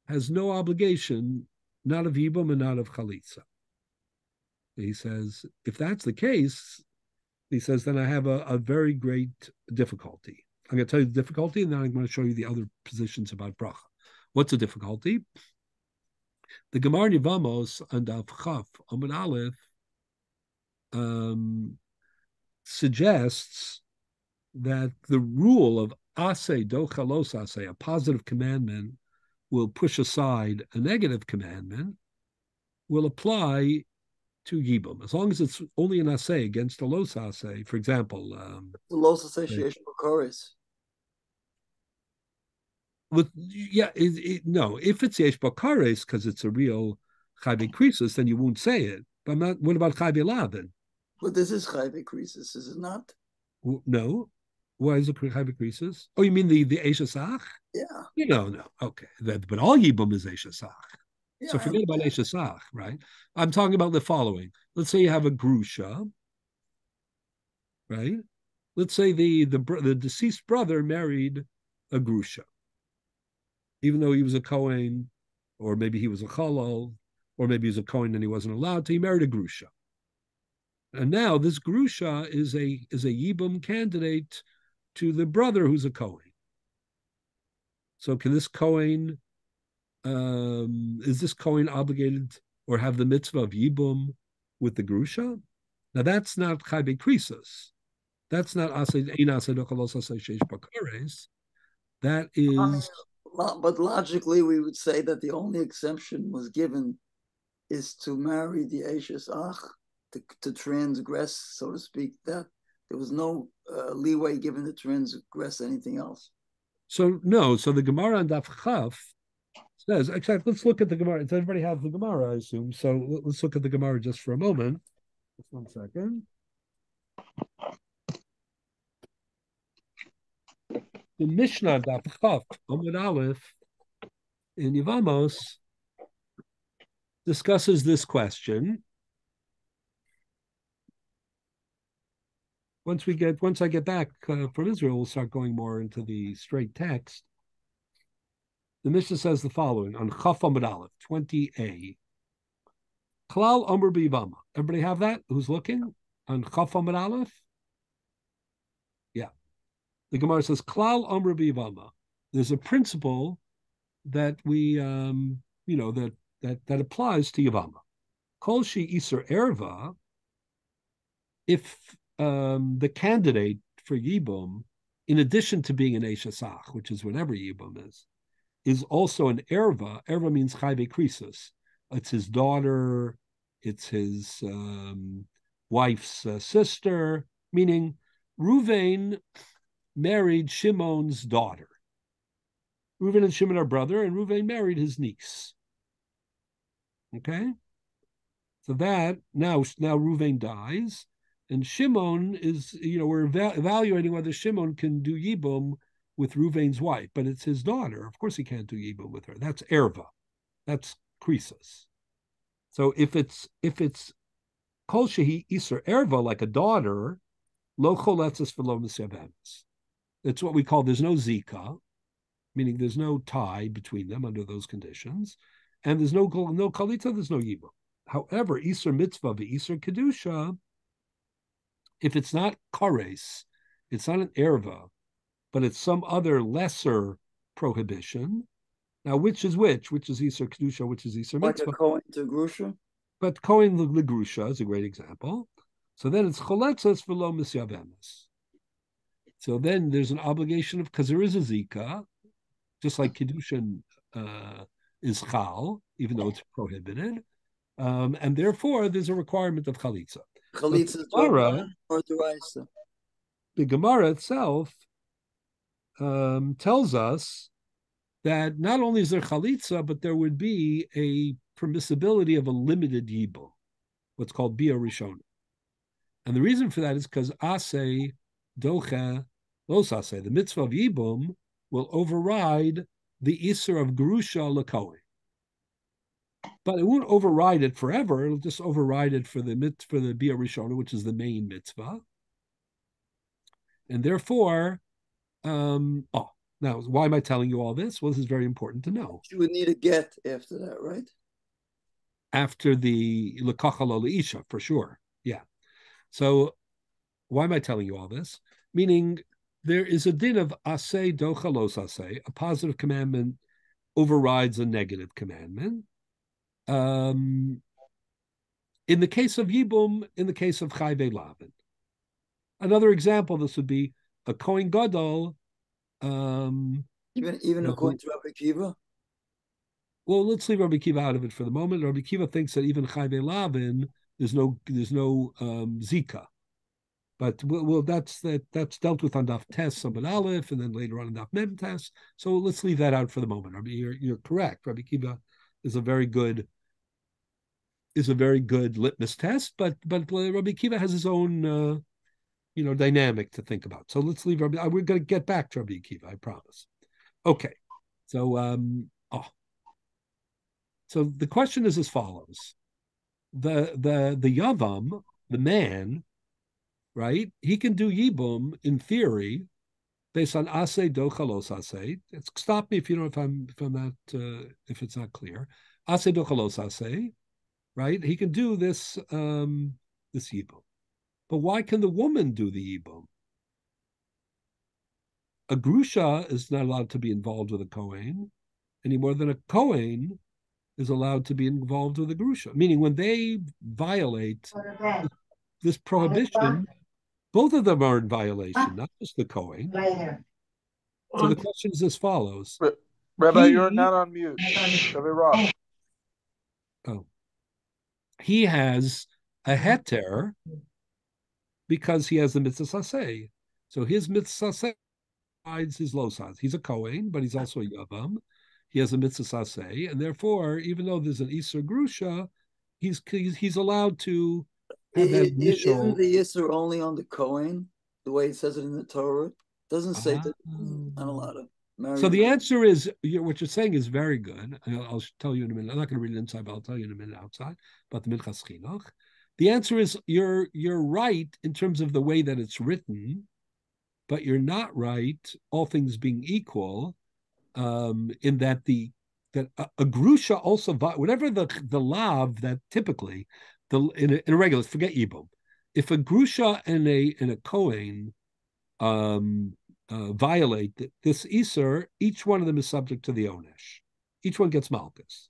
has no obligation, not of Yibum and not of Chalitza. He says, if that's the case, he says, then I have a very great difficulty. I'm going to tell you the difficulty, and then I'm going to show you the other positions about bracha. What's the difficulty? The Gemara Nivamos and Daf Chaf Amud Aleph suggests that the rule of Aseh Docha Los Aseh, a positive commandment, will push aside a negative commandment, will apply to Yibum, as long as it's only an Aseh against a Los Aseh. For example, the Los Aseh Sheyesh B'Koris. No, if it's Yesh Bakares because it's a real Chaybe Krisus, then you won't say it. But not, what about Chaybe La then? But this is Chaybe Krisus, is it not? No. Why is it Chaybe Krisus? Oh, you mean the Eshesach? Yeah. No. Okay. But all Yibum is Eshesach. Yeah, So forget about Eshesach, right? I'm talking about the following. Let's say you have a Grusha, right? Let's say the deceased brother married a Grusha, even though he was a Kohen, or maybe he was a Chalal, or maybe he was a Kohen and he wasn't allowed to. He married a Grusha. And now this Grusha is a Yibum candidate to the brother who's a Kohen. So can this Kohen, is this Kohen obligated or have the mitzvah of Yibum with the Grusha? Now that's not Chaybe Krisus. That's not Asay Dochalos Asay Sheish Bakares. That is... But logically, we would say that the only exemption was given is to marry the Eishes Ach, to transgress, so to speak, that there was no leeway given to transgress anything else. So the Gemara on Daf Chaf says, except let's look at the Gemara. Does everybody have the Gemara, I assume? So let's look at the Gemara just for a moment. Just 1 second. The Mishnah Daf Chaf Amud Aleph in Yevamos discusses this question. Once I get back from Israel, we'll start going more into the straight text. The Mishnah says the following on Chaf Amud Aleph 20a. Klal Amr B'Yivama. Everybody have that? Who's looking on Chaf Amud Aleph? Yeah. The Gemara says Klal Amr B'Yivama. There's a principle that we, that applies to Yivama. Kol Shi Iser Erva. If the candidate for Yibum, in addition to being an Eshesach, which is whatever Yibum is also an Erva. Erva means Chaybe Krisus. It's his daughter, it's his wife's sister, meaning Ruvain married Shimon's daughter. Reuven and Shimon are brother, and Reuven married his niece. Okay? So that, now Reuven dies, and Shimon is, we're evaluating whether Shimon can do Yibum with Reuven's wife, but it's his daughter. Of course he can't do Yibum with her. That's Erva. That's Krisus. So if it's Kol Shehi Iser Erva, like a daughter, Lo Choletzes V'lo Misyavemes. It's what we call, there's no Zika, meaning there's no tie between them under those conditions, and there's no Kalitza, there's no Yibum. However, Iser Mitzvah v'Iser Kedusha, if it's not Kares, it's not an Erva, but it's some other lesser prohibition. Now, which is which? Which is Iser Kedusha, which is Iser Mitzvah? Like a Kohen to Grusha? But Kohen the Grusha is a great example. So then it's Choletzes V'lo Misyavemes. So then there's an obligation of, because there is a Zika, just like Kedushin is Chal, even though it's prohibited. And therefore, there's a requirement of Chalitza. Chalitza or Deraisa? The Gemara itself tells us that not only is there Chalitza, but there would be a permissibility of a limited Yibum, what's called Bia Rishon. And the reason for that is because Aseh Docha Los Aseh, the mitzvah of Yibum, will override the Isser of Gerusha L'Kohen. But it won't override it forever. It'll just override it for the Bia Rishona, which is the main mitzvah. And therefore, now, why am I telling you all this? Well, this is very important to know. You would need a get after that, right? After the L'Kacha Lo L'Isha, for sure. Yeah. So why am I telling you all this? Meaning, there is a din of Aseh Docha Los Aseh, a positive commandment overrides a negative commandment. In the case of Yibum, in the case of Chayve Lavin. Another example, this would be a Kohen Gadol. Even according to Rabbi Kiva? Well, let's leave Rabbi Kiva out of it for the moment. Rabbi Kiva thinks that even Chayve Lavin, there's no Zika. But that's dealt with on Daf Tes Samad Aleph, and then later on in Daf Mem Tes. So let's leave that out for the moment. Rabbi, you're correct. Rabbi Kiva is a very good litmus test, but Rabbi Kiva has his own dynamic to think about. So let's leave Rabbi. We're going to get back to Rabbi Kiva, I promise. Okay, so so the question is as follows: the Yavam, the man, right? He can do Yibum in theory based on Aseh do Chalos Aseh. Stop me if you know if it's not clear. Aseh do Chalos Aseh, right? He can do this Yibum. But why can the woman do the Yibum? A Grusha is not allowed to be involved with a Kohen any more than a Kohen is allowed to be involved with a Grusha. Meaning when they violate this prohibition, both of them are in violation, not just the Kohen. So the question is as follows. Rabbi, you're not on mute. Rabbi Rob. Oh. He has a heter because he has the mitzvah saseh. So his mitzvah saseh provides his losas. He's a Kohen, but he's also a Yavam. He has a mitzvah saseh, and therefore, even though there's an Isser Grusha, he's allowed to have that initial. Isn't the Isser only on the Kohen, the way it says it in the Torah? It doesn't say that not allowed to marry. So the answer is, what you're saying is very good. I'll tell you in a minute. I'm not going to read it inside, but I'll tell you in a minute outside about the Minchas Chinuch. The answer is you're right in terms of the way that it's written, but you're not right, all things being equal, in that a grusha also, whatever the lav that typically in a regular, forget Yibum, if a grusha and a Kohen violate this Iser, each one of them is subject to the Onesh. Each one gets Malchus.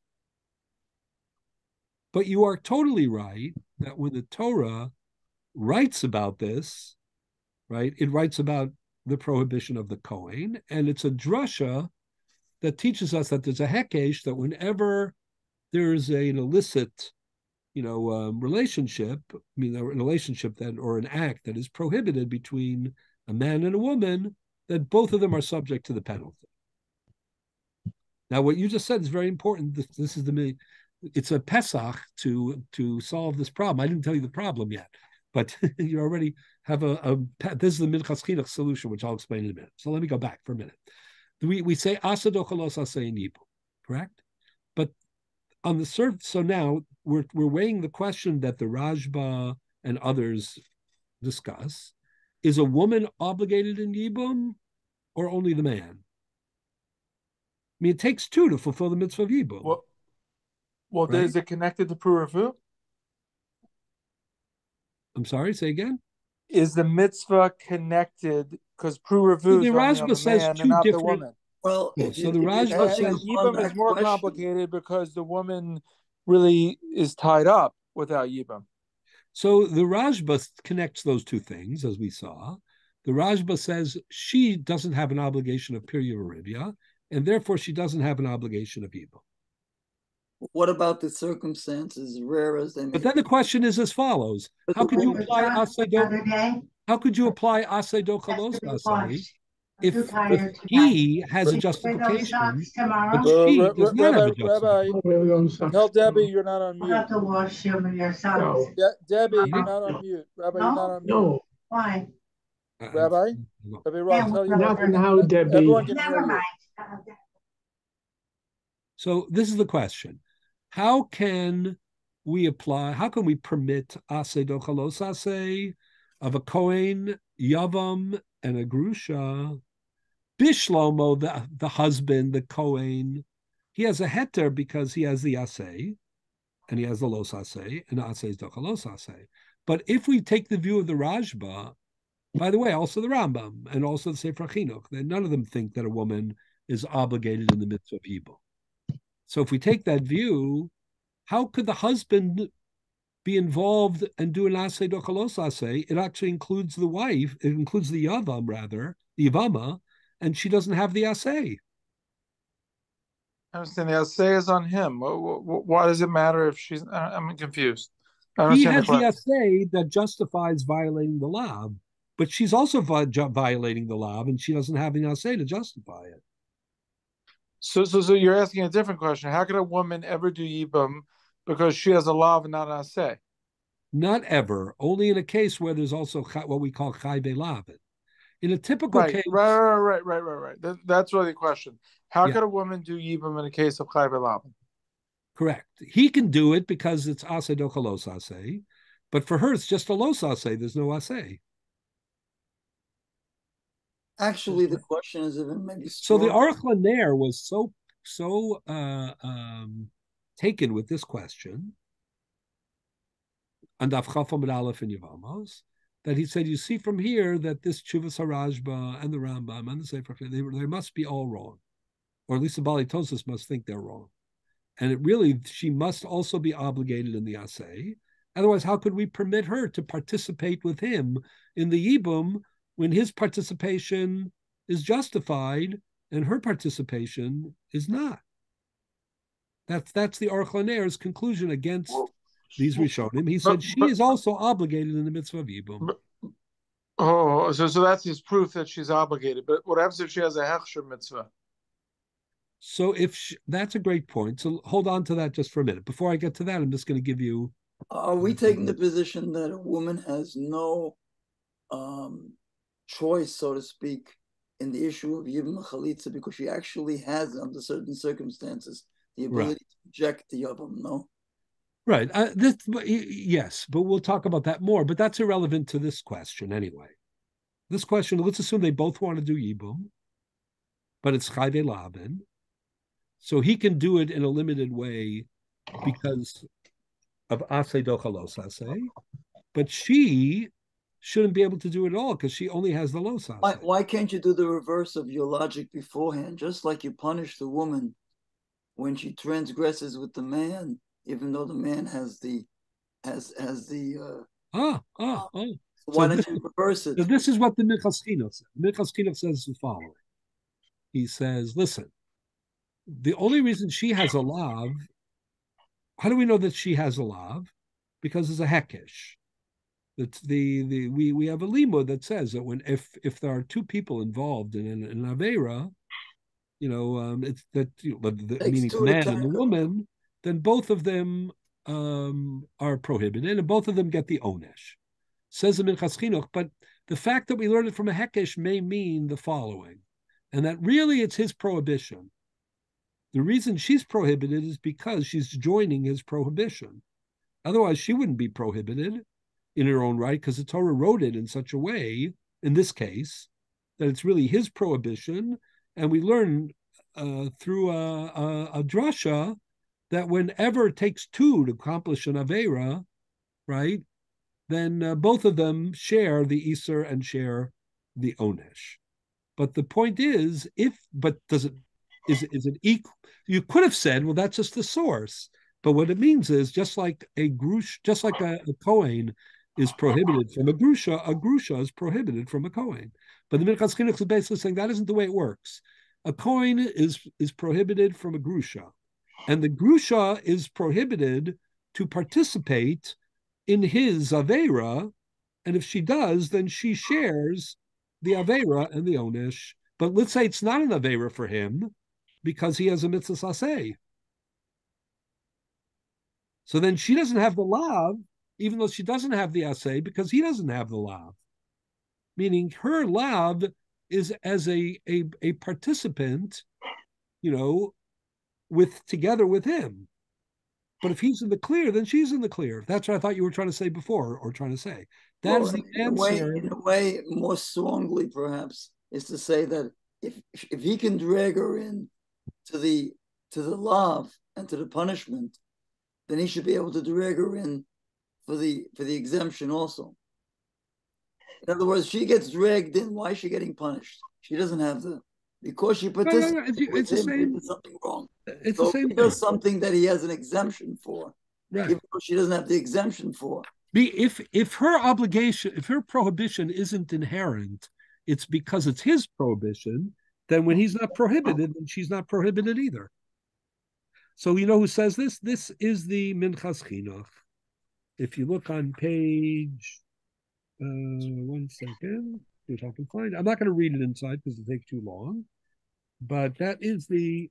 But you are totally right that when the Torah writes about this, right, it writes about the prohibition of the Kohen, and it's a drasha that teaches us that there's a hekesh that whenever there's an illicit, relationship, an relationship or an act that is prohibited between a man and a woman, that both of them are subject to the penalty. Now, what you just said is very important. This is it's a Pesach to solve this problem. I didn't tell you the problem yet, but you already have this is the Minchas Chinuch solution, which I'll explain in a minute. So let me go back for a minute. We say Asa do Chalos Aseh in Yibum, correct? But on the surface, so now we're weighing the question that the Rajba and others discuss: is a woman obligated in Yibum, or only the man? I mean, it takes two to fulfill the mitzvah of Yibum. Well, right? Is it connected to Puravu? I'm sorry, say again? Is the mitzvah connected, because Puravu is only on the man and not the woman? Well, so the Rajba says Yibum is more complicated because the woman really is tied up without Yibum. So the Rajba connects those two things, as we saw. The Rajba says she doesn't have an obligation of Pirya Arabia, and therefore she doesn't have an obligation of Yibum. What about the circumstances, rare as they may be? But then the question is as follows: how could you apply Aseh do Chalos Aseh if he has a justification, but she does not have a justification? Rabbi, tell Debbie you're not on mute. You have to wash him and your sons. Debbie, you're not on mute. Rabbi, you're not on mute. No. Why? Rabbi, Rob, tell you never know, Debbie. Everyone can hear you. So this is the question: how can we permit Aseh do Chalos Aseh of a Kohen, Yavam, and a Grusha? Bishlomo, the husband, the Kohen, he has a heter because he has the Aseh, and he has the Los Aseh, and Aseh is do Chalos Aseh. But if we take the view of the Rajba, by the way, also the Rambam, and also the Sefer Chinuch, then none of them think that a woman is obligated in the mitzvah of Yibum. So if we take that view, how could the husband be involved and do an asay dochalos asay? It actually includes the wife, it includes the yavam rather, the yavama, and she doesn't have the asay. I understand the assay is on him. Why does it matter if she's? I'm confused. I He understand has the the question. assay that justifies violating the law, but she's also violating the law, and she doesn't have an assay to justify it. So you're asking a different question. How could a woman ever do yibum because she has a lav and not an assay? Not ever, only in a case where there's also what we call chai belavin. In a typical Right, case, right. That's really the question. How yeah, could a woman do yibum in a case of chai belavin? correct. He can do it because it's asay dochalos asay, but for her it's just a los asay. There's no asay. Actually, the question is even maybe So the stronger. Aruch LaNer was so taken with this question, and Avchafam and Aleph and Yavamos, that he said, you see from here that this Chuvas Harajba and the Rambam and the Sefer, they must be all wrong, or at least the Bali Tosis must think they're wrong. And it really, she must also be obligated in the Asay. Otherwise, how could we permit her to participate with him in the Yibum when his participation is justified and her participation is not? That's the Aruch LaNer's conclusion against these Rishonim. He said she is also obligated in the mitzvah of Yibum. So that's his proof that she's obligated. But what happens if she has a hechsher mitzvah? So that's a great point. So hold on to that just for a minute. Before I get to that, I'm just going to give you. Are we taking the position that a woman has no choice, so to speak, in the issue of Yibum Chalitza because she actually has, under certain circumstances, the ability to reject the Yibum, no? Right. Yes, but we'll talk about that more. But that's irrelevant to this question anyway. This question, let's assume they both want to do Yibum, but it's Chayve Laban. So he can do it in a limited way because of Asay Dochalos Asay, but she shouldn't be able to do it at all because she only has the Los Asay. Why can't you do the reverse of your logic beforehand? Just like you punish the woman when she transgresses with the man, even though the man has the why don't you reverse it? So this is what the Minchas Chinuch says. Minchas Chinuch says the following. He says, listen, the only reason she has a lav, how do we know that she has a lav? Because it's a hekesh. We have a limud that says that when if there are two people involved in an avera, it's that meaning the man and the woman, then both of them are prohibited, and both of them get the onesh. Says the Minchas Chinuch, but the fact that we learn it from a hekesh may mean the following, and that really it's his prohibition. The reason she's prohibited is because she's joining his prohibition. Otherwise, she wouldn't be prohibited in her own right, because the Torah wrote it in such a way, in this case, that it's really his prohibition. And we learn through a drasha that whenever it takes two to accomplish an Avera, right, then both of them share the Iser and share the Onesh. But the point is, is it equal? You could have said, well, that's just the source. But what it means is just like a Kohen is prohibited from a grusha is prohibited from a Kohen. But the Minchas Chinuch is basically saying that isn't the way it works. A Kohen is prohibited from a grusha, and the grusha is prohibited to participate in his Avera, and if she does, then she shares the Avera and the Onesh. But let's say it's not an Avera for him because he has a mitzvah saseh. So then she doesn't have the lav, even though she doesn't have the asay, because he doesn't have the lav. Meaning her lav is as a participant, together with him. But if he's in the clear, then she's in the clear. That's what I thought you were trying to say before, or trying to say. That is the answer. In a way, more strongly, perhaps, is to say that if he can drag her in to the lav and to the punishment, then he should be able to drag her in for the exemption also. In other words, she gets dragged in. Why is she getting punished? She doesn't have because she participated with him, she did something wrong. It's the So same he thing. does something that he has an exemption for, Right. even though she doesn't have the exemption for. If her obligation, if her prohibition isn't inherent, it's because it's his prohibition, then when he's not prohibited, then she's not prohibited either. So you know who says this? This is the Minchas Chinuch. If you look on page, 1 second, if I can find it. I'm not going to read it inside because it takes too long, but that is the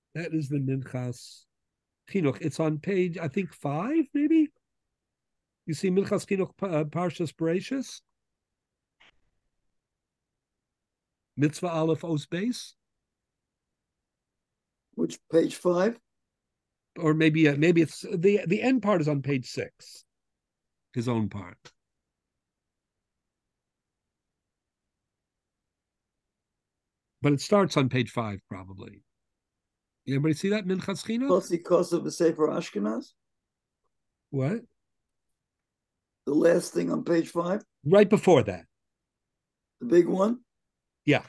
Minchas Chinuch. It's on page, I think 5, maybe. You see Minchas Chinuch Parshas Bereshis, Mitzvah Aleph Os Beis, Which page 5? or maybe it's the end part is on page 6, his own part. But it starts on page 5, probably. Anybody see that Minchas Chinuch? Plus because of the Sefer Ashkenaz? What? The last thing on page 5? Right before that. The big one? Yeah.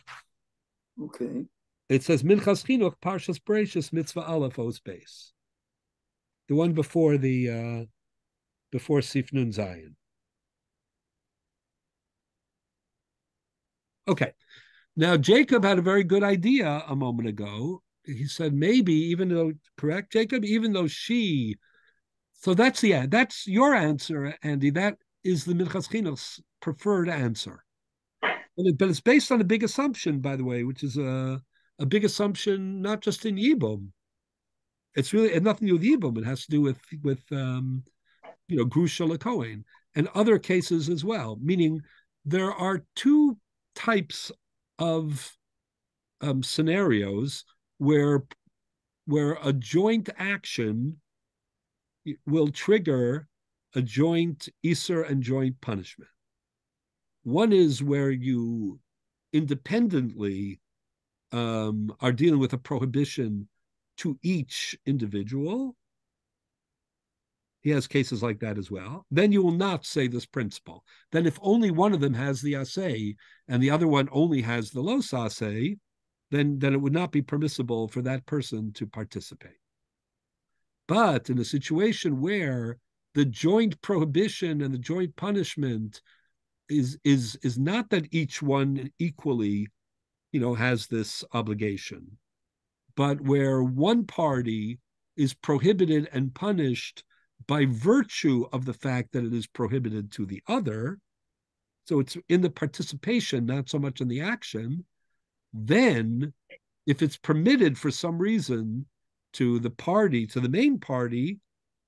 Okay. It says Minchas Chinuch Parshas Bereshis Mitzvah Aleph Os Beis. The one before before Sif Nun Zayin. Okay. Now Jacob had a very good idea a moment ago. He said maybe even though correct, Jacob, even though she. So that's that's your answer, Andy. That is the Minchas Chinuch's preferred answer. But it's based on a big assumption, by the way, which is a big assumption not just in Yibum. It's really nothing to do with Yibum. It has to do with Grusha Lakohen and other cases as well. Meaning there are two types of scenarios where a joint action will trigger a joint Isser and joint punishment. One is where you independently are dealing with a prohibition to each individual. He has cases like that as well. Then you will not say this principle. Then if only one of them has the assay and the other one only has the los assay, then it would not be permissible for that person to participate. But in a situation where the joint prohibition and the joint punishment is not that each one equally, has this obligation, but where one party is prohibited and punished by virtue of the fact that it is prohibited to the other, so it's in the participation, not so much in the action, then if it's permitted for some reason to the main party,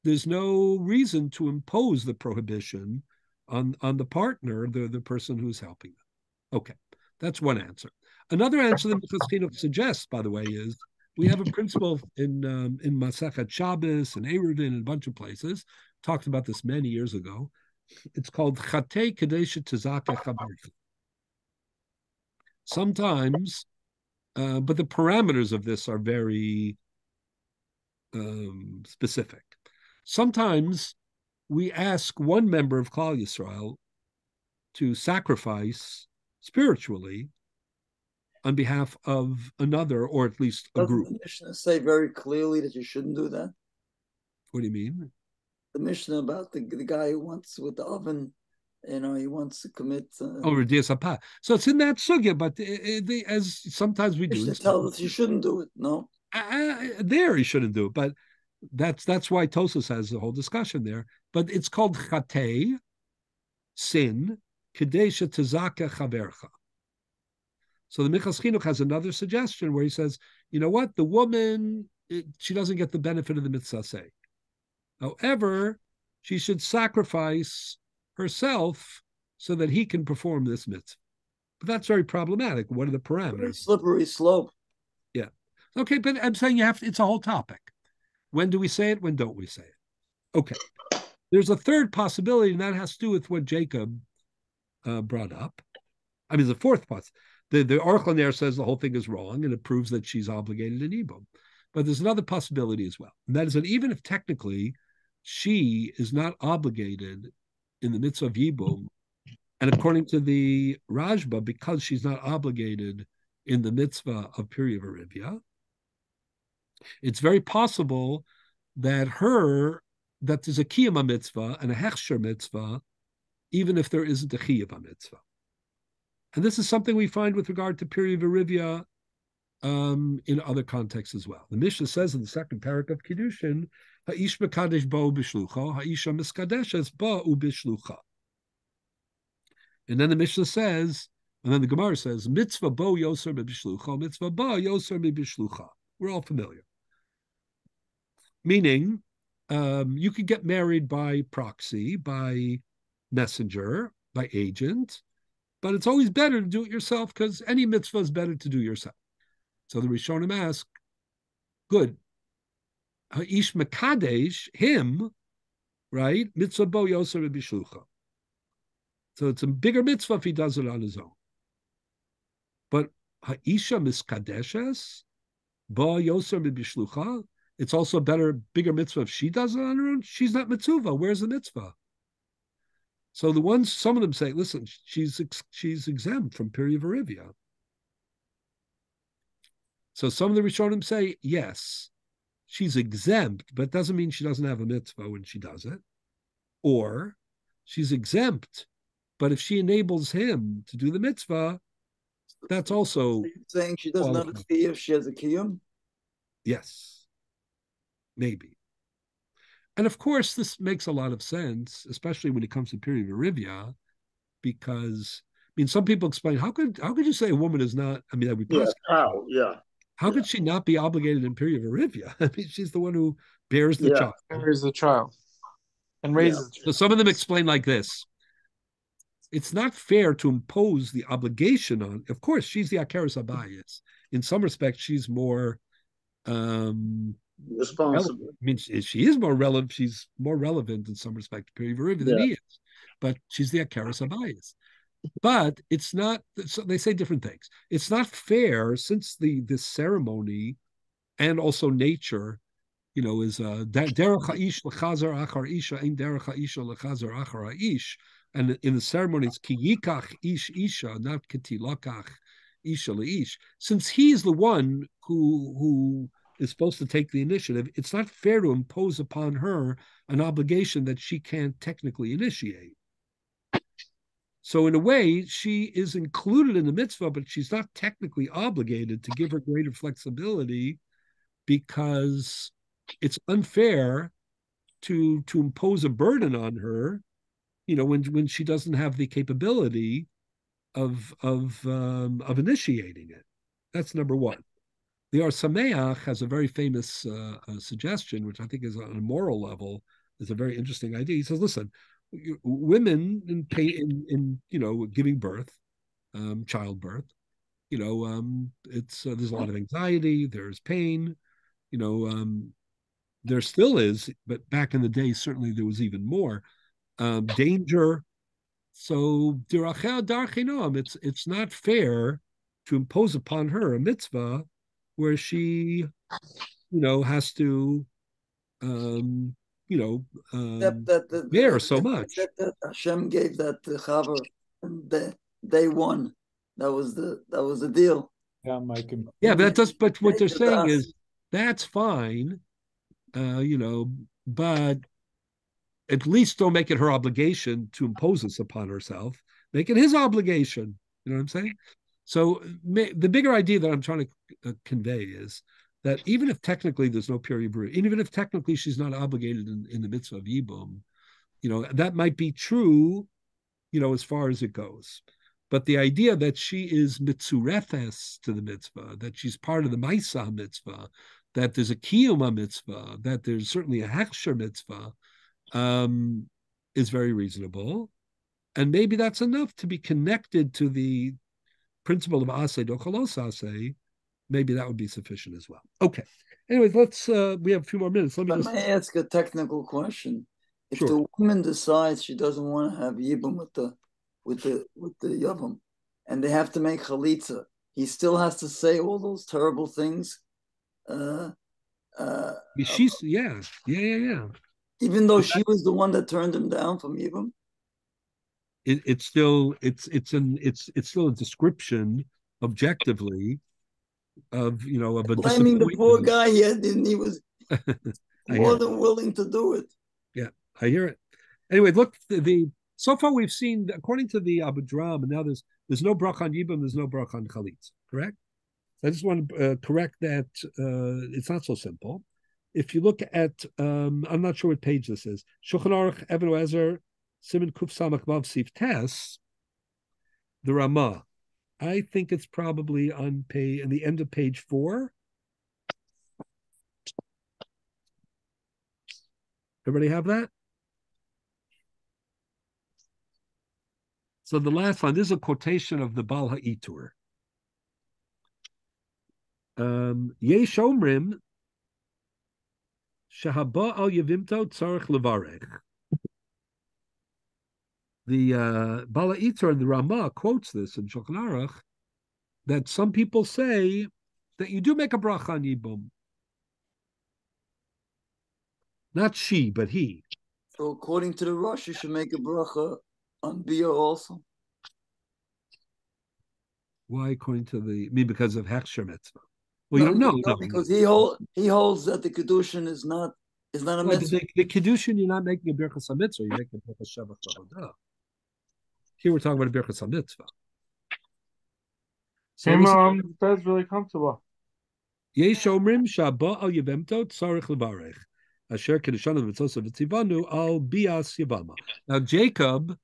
there's no reason to impose the prohibition on the partner, the person who's helping them. Okay, that's one answer. Another answer that Minchas Chinuch suggests, by the way, is we have a principle in Masechet Shabbos and Eruvin and a bunch of places. Talked about this many years ago. It's called Chatei Kadesha Tizaka Chabercha. Sometimes, but the parameters of this are very specific. Sometimes we ask one member of Klal Yisrael to sacrifice spiritually on behalf of another, or at least a group. Doesn't the Mishnah say very clearly that you shouldn't do that? What do you mean? The Mishnah about the guy who wants with the oven, he wants to commit. Redias Hapa. So it's in that sugya, but as sometimes we do. Mishnah tells us you shouldn't do it. No. There he shouldn't do it, but that's why Tosas has the whole discussion there. But it's called chatei, sin, kadesha tezaka chavercha. So the Minchas Chinuch has another suggestion where he says, you know what, the woman, she doesn't get the benefit of the mitzvah say. However, she should sacrifice herself so that he can perform this mitzvah. But that's very problematic. What are the parameters? Very slippery slope. Yeah. Okay, but I'm saying it's a whole topic. When do we say it? When don't we say it? Okay. There's a third possibility, and that has to do with what Jacob brought up. I mean, the fourth possibility. The Orchel says the whole thing is wrong, and it proves that she's obligated in Ibum. But there's another possibility as well, and that is that even if technically she is not obligated in the mitzvah of Yibum, and according to the Rajba, because she's not obligated in the mitzvah of Piri Verivia, It's very possible that there's a kiyama mitzvah and a hechsher mitzvah, even if there isn't a chiyama mitzvah. And this is something we find with regard to Piri Verivia in other contexts as well. The Mishnah says in the second parak of Kiddushin, Ha'ish mekadesh bo b'shlucha, ha'isha miskadeshes bo b'shlucha. And then the Mishnah says, and then the Gemara says, mitzvah bo yoser b'shlucha, mitzvah bo yoser b'shlucha. We're all familiar. Meaning, you could get married by proxy, by messenger, by agent, but it's always better to do it yourself because any mitzvah is better to do yourself. So the Rishonim ask, good, Ha'ish mekadesh, him, right? Mitzvah bo yoser b'shlucha. So it's a bigger mitzvah if he does it on his own. But Ha'isha miskadeshes, bo yoser b'shlucha, it's also a bigger mitzvah if she does it on her own. She's not mitzvah. Where's the mitzvah? So some of them say, listen, she's exempt from Piri Verivia. So some of the Rishonim say, yes, she's exempt, but it doesn't mean she doesn't have a mitzvah when she does it. Or she's exempt, but if she enables him to do the mitzvah, that's also... Are you saying she doesn't have a fee if she has a kiyum? Yes, maybe. And of course, this makes a lot of sense, especially when it comes to Piri Verivia, because, I mean, some people explain, how could you say a woman is not, I mean, that would be possible. How? Yeah. How could she not be obligated in Piri Verivia? I mean, she's the one who bears the child. Bears the child and raises the child. So some of them explain like this. It's not fair to impose the obligation on, of course, she's the Akeres Abayis. In some respects, she's more responsible. I mean, she is more relevant. She's more relevant in some respect to Piri Verivia than he is. But she's the Akeres Abayis. But it's not, so they say different things. It's not fair since this ceremony and also nature, is derech ha'ish lechazer achar isha, ein derech ha'isha lechazer achar ha'ish. And in the ceremony, it's ki yikach ish isha, not kiti lakach isha leish. Since he's the one who is supposed to take the initiative, it's not fair to impose upon her an obligation that she can't technically initiate. So in a way, she is included in the mitzvah, but she's not technically obligated to give her greater flexibility because it's unfair to impose a burden on her, when she doesn't have the capability of initiating it. That's number one. The Or Sameach has a very famous suggestion, which I think is on a moral level, is a very interesting idea. He says, listen, women in giving birth, childbirth, it's there's a lot of anxiety, there's pain, there still is, but back in the day certainly there was even more danger. So it's not fair to impose upon her a mitzvah where she has to bear so much. That Hashem gave that to Chava day one. That was the deal. Yeah, Mike. Yeah, but what they're saying is that's fine, but at least don't make it her obligation to impose this upon herself. Make it his obligation. You know what I'm saying? So the bigger idea that I'm trying to convey is that even if technically there's no Piri Verivia, even if technically she's not obligated in the mitzvah of Yibum, that might be true, as far as it goes. But the idea that she is mitzurefes to the mitzvah, that she's part of the Maisa mitzvah, that there's a Kiyuma mitzvah, that there's certainly a Hechsher mitzvah, is very reasonable. And maybe that's enough to be connected to the principle of Aseh Dochalos Aseh. Maybe that would be sufficient as well. Okay. Anyways, we have a few more minutes. Let me ask a technical question. If Sure. the woman decides she doesn't want to have Yibum with the Yavam, and they have to make Chalitza, he still has to say all those terrible things. She's yeah. Even though she was the one that turned him down from Yibum? It's still a description objectively of a Blaming the poor disappointment. guy, he was more than willing to do it. Yeah, I hear it. Anyway, look, so far we've seen, according to the Abu Dram, and now there's no brach on Yibam, there's no brach on Chalitza, correct? So I just want to correct that. It's not so simple. If you look at, I'm not sure what page this is, Shulchan Aruch, Even Ezer, Siman Kuf Samach Vav Sif Tes, the Ramah. I think it's probably on in the end of page 4. Everybody have that? So the last one, this is a quotation of the Baal HaItur. Yesh Omrim Shehaba al Yevimto Tzarech Levarech. The Baal HaItur and the Ramah quotes this in Shulchan Aruch, that some people say that you do make a bracha on Yibum. Not she, but he. So according to the Rosh, you should make a bracha on Bia also. Why, according to because of Hechsher Mitzvah? Well, you don't know. No, because he holds that the Kedushin is not a mitzvah. The Kedushin, you're not making a Birchas HaMitzvah, you're making a Birchas Shavach L'Hodah. Here we're talking about a Birchas HaMitzvah. So that's really comfortable. Yesh Omrim Shaba al Yevemto Tzarech Levarech. Asher Kedushan Mitzvos V'Tzivanu al Bias Yavama. Now Jacob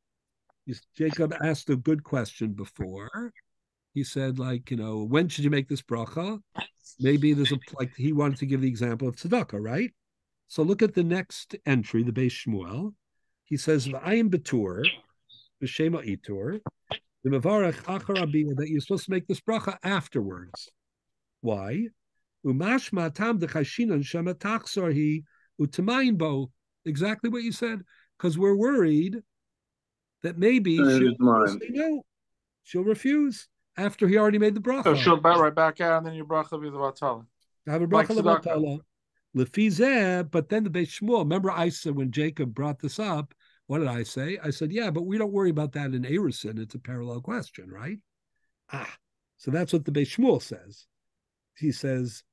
asked a good question before. He said, when should you make this bracha? Maybe there's he wanted to give the example of tzedakah, right? So look at the next entry, the Beis Shmuel. He says, "V'ayim betur, b'shema itur, the mevarach achar abiyah," that you're supposed to make this bracha afterwards. Why? Umashma tam dechashinan shema tachsor hi utamayin bo. Exactly what you said, because we're worried that maybe she'll say no, she'll refuse after he already made the bracha. So she'll bat right back out, and then your bracha will be the vatala. Have a bracha levatala. Lefizeh, but then the Beis Shmuel. Remember, I said when Jacob brought this up, what did I say? I said, yeah, but we don't worry about that in Erusin. It's a parallel question, right? So that's what the Beis Shmuel says. He says,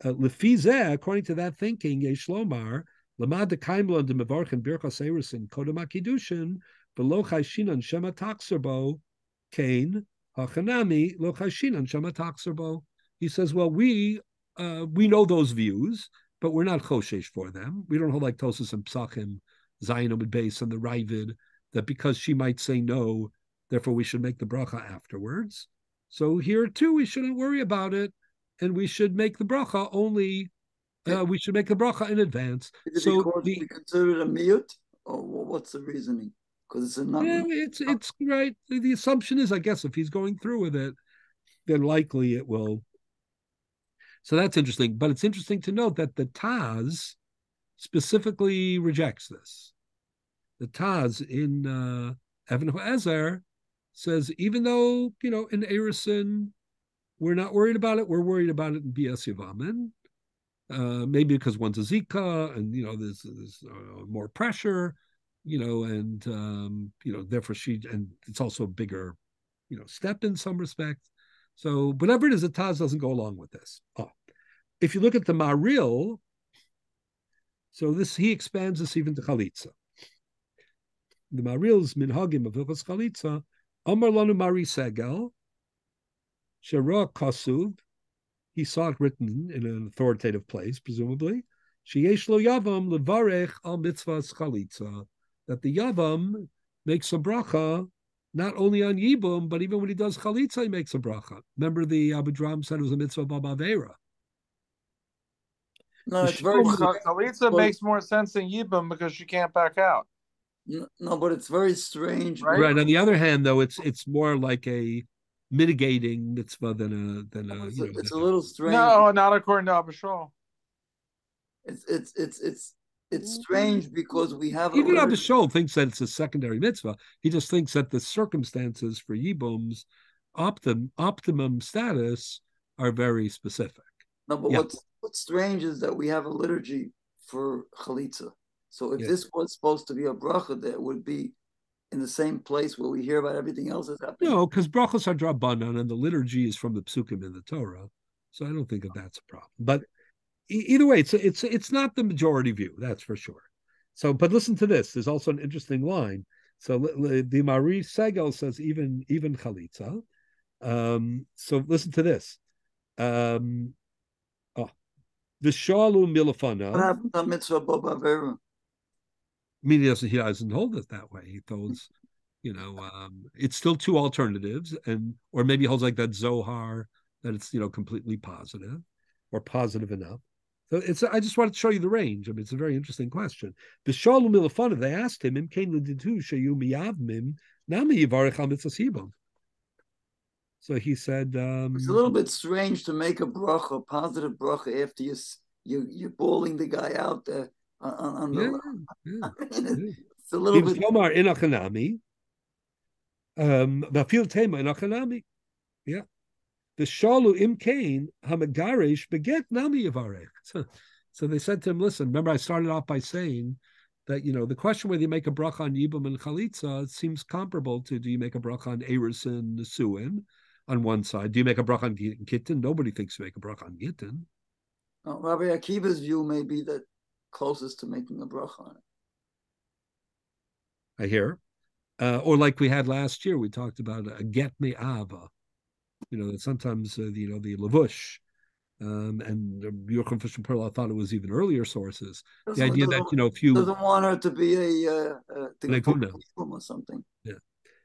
Lefizeh, according to that thinking, Yeshlomar, Lamad dekaimlo and mevarchen birchas Erusin kodem hakidushin below chayshinan shema taxerbo kain hachanami lo chayshinan shema taxerbo. He says, well, we know those views, but we're not choshesh for them. We don't hold like Tosas and Psachim, Zion Amid Beis, and the Ravid, that because she might say no, therefore we should make the bracha afterwards. So here too, we shouldn't worry about it, and we should make the bracha only. We should make the bracha in advance. Is it because we consider it a miyut, or what's the reasoning? Because it's a number. Yeah, it's right. The assumption is, I guess, if he's going through with it, then likely it will. So that's interesting. But it's interesting to note that the Taz specifically rejects this. The Taz in Even Ezer says, even though, in Erusin, we're not worried about it, we're worried about it in Bias Yavamin. Maybe because one's a Zika and, there's more pressure, and, therefore and it's also a bigger, step in some respects. So whatever it is, the Taz doesn't go along with this. If you look at the Maril, so he expands this even to Chalitza. The Maril's Minhagim of Hilchos Chalitza, Amar Lanu Mari Segel, Shera Kasuv, he saw it written in an authoritative place, presumably, Sheyesh Lo Yavam Levarech Al Mitzvahs Chalitza, that the Yavam makes a bracha not only on Yibum, but even when he does Chalitza, he makes a bracha. Remember the Abu Dram said it was a mitzvah Babavera. No, it's very Chalitza makes more sense than Yibum because she can't back out. No, but it's very strange. Right. On the other hand, though, it's more like a mitigating mitzvah than a. It's a little strange. No, not according to Abba Shaul. It's strange because we have even Abba Shaul thinks that it's a secondary mitzvah. He just thinks that the circumstances for Yibum's optimum status are very specific. No, but what's strange is that we have a liturgy for Chalitza. So if this was supposed to be a bracha, that would be in the same place where we hear about everything else that's happening. No, because brachos are drabanan, and the liturgy is from the psukim in the Torah. So I don't think that that's a problem. But either way, it's not the majority view, that's for sure. So, but listen to this. There's also an interesting line. So the Mari Segel says even chalitza. So listen to this. The shalu milafana. What happened to mitzvah b'avera? I mean, he doesn't hold it that way. He holds, it's still two alternatives, or maybe he holds like that Zohar that it's completely positive or positive enough. So I just wanted to show you the range. I mean, it's a very interesting question. The Shalom Milafana, they asked him, Im Kain L'ditu Shayu Miyavmim Nami Yivarech HaMitzvah. So he said, it's a little bit strange to make a bracha, positive bracha, after you're bawling the guy out there on the. Yeah. It's a little bit. Yomar Inachanami, Bafil Tema Inachanami. Yeah. The Shalu Im Kain Hamagarish Beget Nami Yivarech. So they said to him, listen, remember I started off by saying that, the question whether you make a bracha on Yibum and Chalitza seems comparable to, do you make a bracha on Eris and Nesuin on one side? Do you make a bracha on Gittin? Nobody thinks you make a bracha on Gittin. Rabbi Akiva's view may be that closest to making a bracha on it. I hear. Or like we had last year, we talked about a get me ava. That sometimes, the Lavush and Yochum Fish and Pearl, I thought it was even earlier sources. The idea that, if you... doesn't want her to be a or something. Yeah.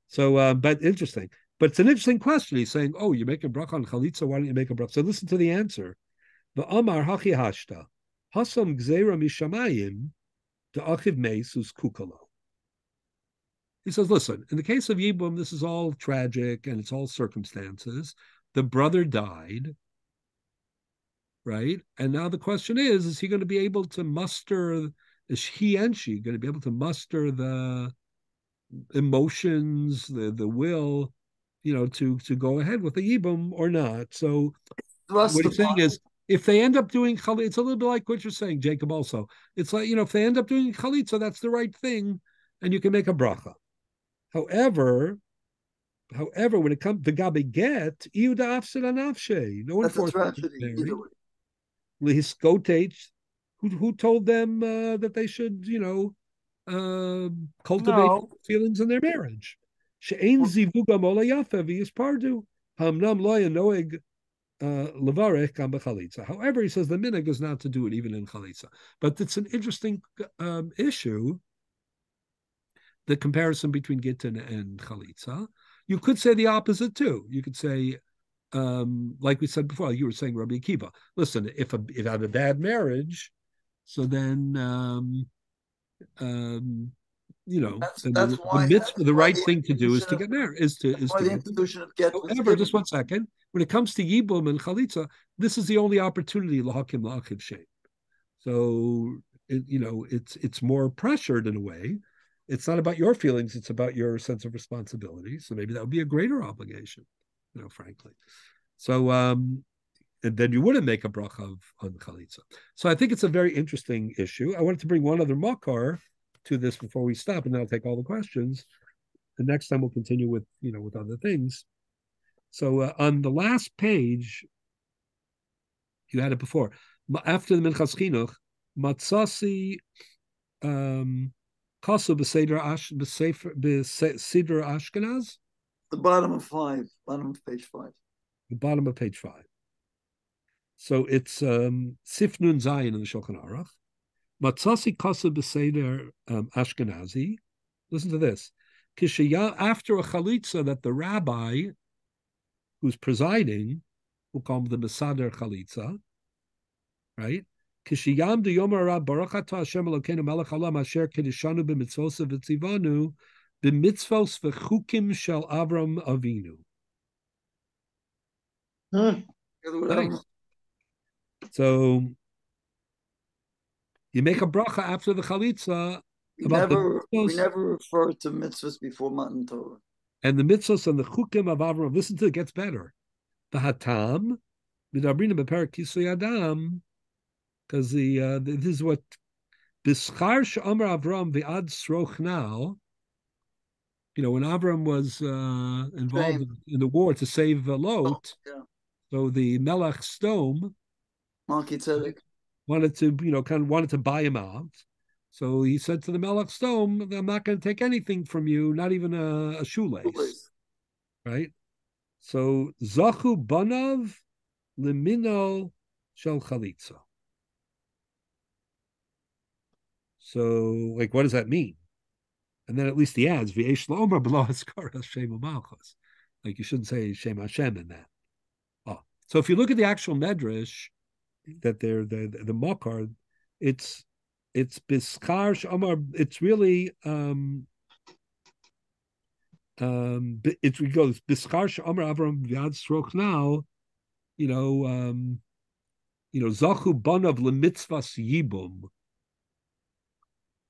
So, but interesting. But it's an interesting question. He's saying, oh, you make a bracha on Chalitza, why don't you make a bracha? So listen to the answer. The Amar Hachi Hashta, Hasam Gzeira Mishamayim, the Achiv Meisus Kukalo. He says, listen, in the case of Yibum, this is all tragic and it's all circumstances. The brother died, right? And now the question is he going to be able to muster, is he and she going to be able to muster the emotions, the will, to go ahead with the Yibum or not? So what he's saying is, if they end up doing Chalitza, it's a little bit like what you're saying, Jacob, also. It's like, if they end up doing Chalitza, that's the right thing, and you can make a bracha. However, when it comes to Gabi get, Iuda Afsir Anafshe, no one forced them to marry. Who told them that they should, cultivate feelings in their marriage? She'ein zivuga mola yafa v'yispardu hamnam loya noeg levarech gam b'chalitza. However, he says the minhag is not to do it even in chalitza. But it's an interesting issue. The comparison between Gittin and Chalitza. You could say the opposite too. You could say, like we said before, you were saying Rabbi Akiva. Listen, if I have a bad marriage, so then the right thing to do is to get married. However, just 1 second. When it comes to Yibum and Chalitza, this is the only opportunity lahakim la'achiv shein. So it's more pressured in a way. It's not about your feelings, it's about your sense of responsibility. So maybe that would be a greater obligation, frankly. So and then you wouldn't make a bracha on Chalitza. So I think it's a very interesting issue. I wanted to bring one other makar to this before we stop, and then I'll take all the questions. The next time we'll continue with with other things. So on the last page, you had it before. After the Minchas Chinuch, Matzasi Kasu b'Seder Ashkenaz? The bottom of page 5. The bottom of page 5. So it's Sif Nun Zayin in the Shulchan Aruch. Matzasi Kasu b'Seder Ashkenazi. Listen to this. After a chalitza that the rabbi who's presiding, we'll call him the Mesader Chalitza, right? Kishiyam de Yom Rab Baruch Atah Hashem Elokeinu Melech Haolam Asher Kedishanu b'mitzvos v'tzivanu b'mitzvos v'chukim shel Avram Avinu. Nice. So you make a bracha after the chalitza. We never refer to mitzvahs before Matan Torah. And the mitzvahs and the chukim of Avram. Listen to it, gets better. The hatam midabrina beperak kisui adam. Because this is what Bischar She'amar Avram v'ad sroch now. When Avram was involved in the war to save Lot, So the Melech Stome Melchizedek. wanted to, wanted to buy him out. So he said to the Melech Stone, I'm not going to take anything from you, not even a shoelace. Right? So Zachu Banav Limino Shel Chalitza. So, like, what does that mean? And then at least he adds, V'esh la'omer b'lo haskara Shem Malchus. Like, you shouldn't say Shem Hashem in that. Oh. So if you look at the actual medrash, that they're the Makar, it's Biskar Shamar, it's really it goes Biskar Shamar Avram Vyad Stroch now, Zachu Banav Lemitzvas Yibum,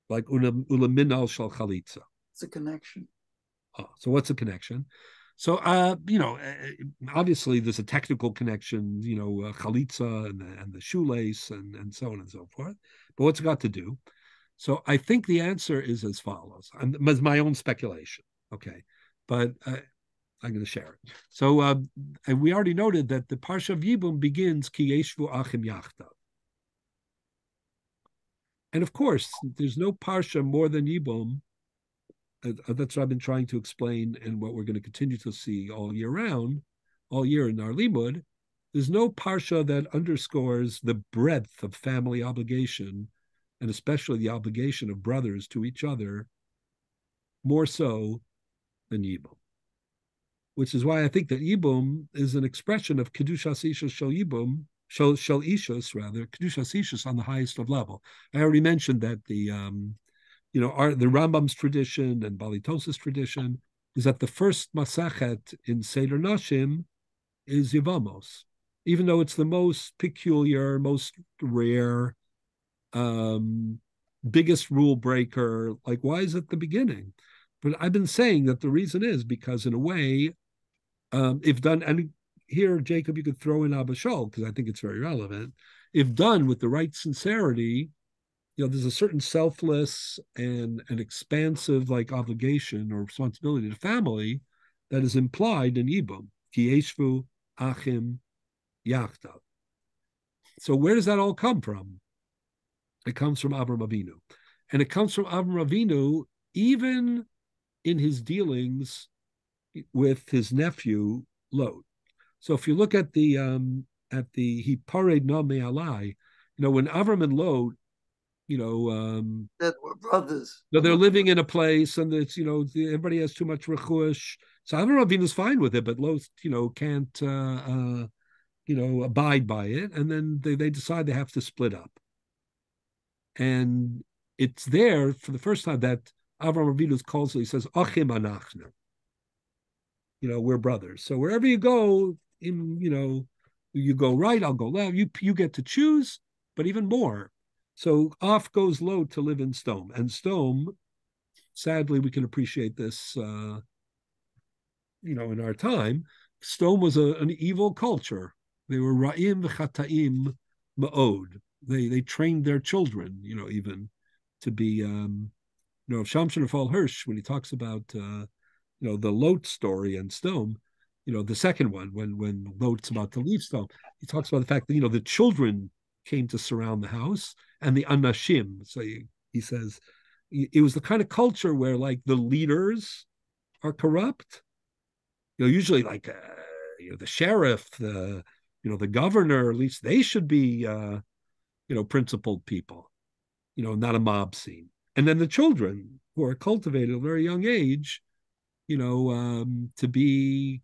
like Ulaminal Shal Chalitza. It's a connection. Oh, so what's the connection? So, obviously there's a technical connection, chalitza and the shoelace and so on and so forth. But what's it got to do? So I think the answer is as follows. It's my own speculation, okay? But I'm going to share it. So, and we already noted that the Parsha of Yibum begins, Ki Yeshvu Achim Yachtav. And of course, there's no Parsha more than Yibum. That's what I've been trying to explain, and what we're going to continue to see all year round, all year in our limud. There's no parsha that underscores the breadth of family obligation, and especially the obligation of brothers to each other, more so than Yibum. Which is why I think that Yibum is an expression of Kedushas Ishus Shel Yibum, Shel Ishus, rather, Kedushas Ishus on the highest of level. I already mentioned that the Rambam's tradition and Balitosis tradition is that the first Masachet in Seder Nashim is Yevamos, even though it's the most peculiar, most rare, biggest rule breaker. Like, why is it the beginning? But I've been saying that the reason is because, in a way, if done, and here, Jacob, you could throw in Abba Shol, because I think it's very relevant. If done with the right sincerity, there's a certain selfless and an expansive obligation or responsibility to family that is implied in Yibum. Ki yeshvu achim yachtav. So where does that all come from? It comes from Avram Avinu. And it comes from Avram Avinu even in his dealings with his nephew, Lot. So if you look at the Hipared Na Me'alai, when Avram and Lot, that were brothers. They're living in a place, and it's everybody has too much rechush. So Avram Avinu is fine with it, but Lot can't abide by it, and then they decide they have to split up. And it's there for the first time that Avram Avinu calls it. He says, "Achim anachnu." We're brothers. So wherever you go, you go right, I'll go left. You get to choose, but even more. So off goes Lot to live in Stone. And Stone, sadly, we can appreciate this, in our time. Stone was an evil culture. They were ra'im v'chata'im ma'od. They trained their children, even to be, Shamshon Raphael Hirsch, when he talks about, the Lot story and Stone, the second one, when Lot's about to leave Stone, he talks about the fact that, the children came to surround the house, and the anashim. So he says it was the kind of culture where the leaders are corrupt. Usually the sheriff, the governor, at least they should be principled people, not a mob scene. And then the children who are cultivated at a very young age, to be,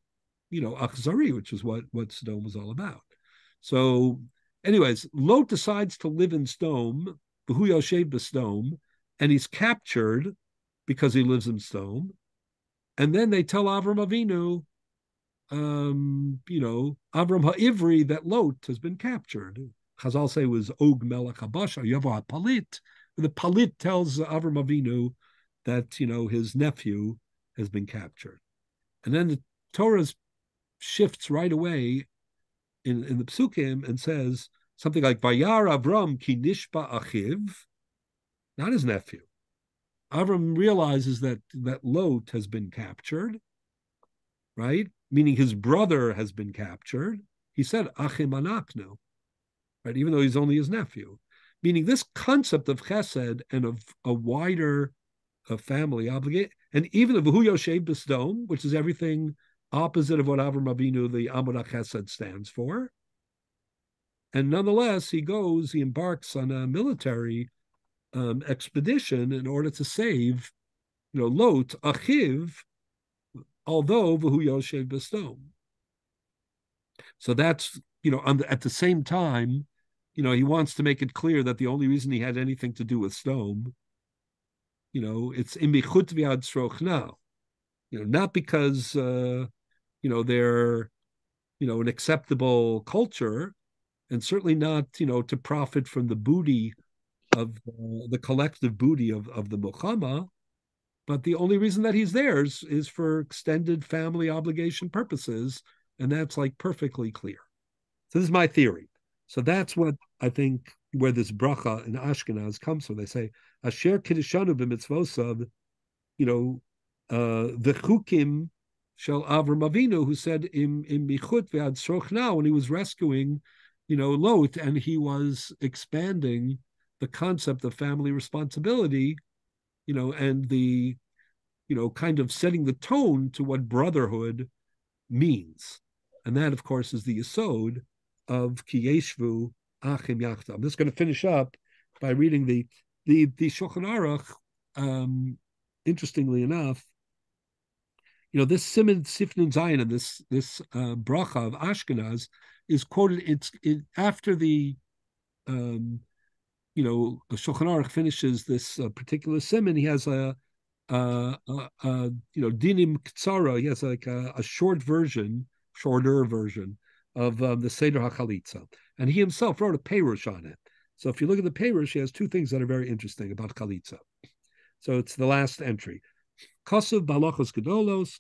achzari, which is what Sodom was all about. So anyways, Lot decides to live in Stone, B'hu Yoshev b'Stone, and he's captured because he lives in Stone. And then they tell Avram Avinu, Avram Ha'ivri, that Lot has been captured. Chazal say it was Og Melech Habasha, Yavo HaPalit. The Palit tells Avram Avinu that, his nephew has been captured. And then the Torah shifts right away in the Psukim and says something like Vayar Avram ki nishba achiv, not his nephew. Avram realizes that Lot has been captured, right? Meaning his brother has been captured. he said achim anaknu, right? Even though he's only his nephew, meaning this concept of chesed and of a wider family obligation, and even of V'hu Yoshev B'Sdom, which is everything opposite of what Avram Avinu, the Amud Chesed, stands for. And nonetheless, he embarks on a military expedition in order to save, Lot, Achiv, although V'hu Yoshev B'Sdom. So that's, at the same time, he wants to make it clear that the only reason he had anything to do with Sdom, it's imichut v'ad srochna, not because, they're, an acceptable culture, and certainly not, to profit from the booty of the collective booty of the Muhammad, but the only reason that he's there is for extended family obligation purposes, and that's like perfectly clear. So this is my theory. So that's what I think where this bracha in Ashkenaz comes from. They say, Asher Kiddishanu b'mitzvosav, the chukim shel Avram Avinu, who said in michut ve'ad srochna, when he was rescuing, Lot, and he was expanding the concept of family responsibility, and the, kind of setting the tone to what brotherhood means. And that, of course, is the yesod of Ki Yeshvu Achim Yachta. I'm just going to finish up by reading the Shulchan Aruch. Interestingly enough, this Siman Sifnun Zayin and this bracha of Ashkenaz is quoted. It's after the Shulchan Aruch finishes this particular Siman. He has a dinim ktsara. He has like a shorter version of the Seder HaChalitza. And he himself wrote a Perush on it. So if you look at the Perush, he has two things that are very interesting about Chalitza. So it's the last entry. Kosev Balachos Gedolos,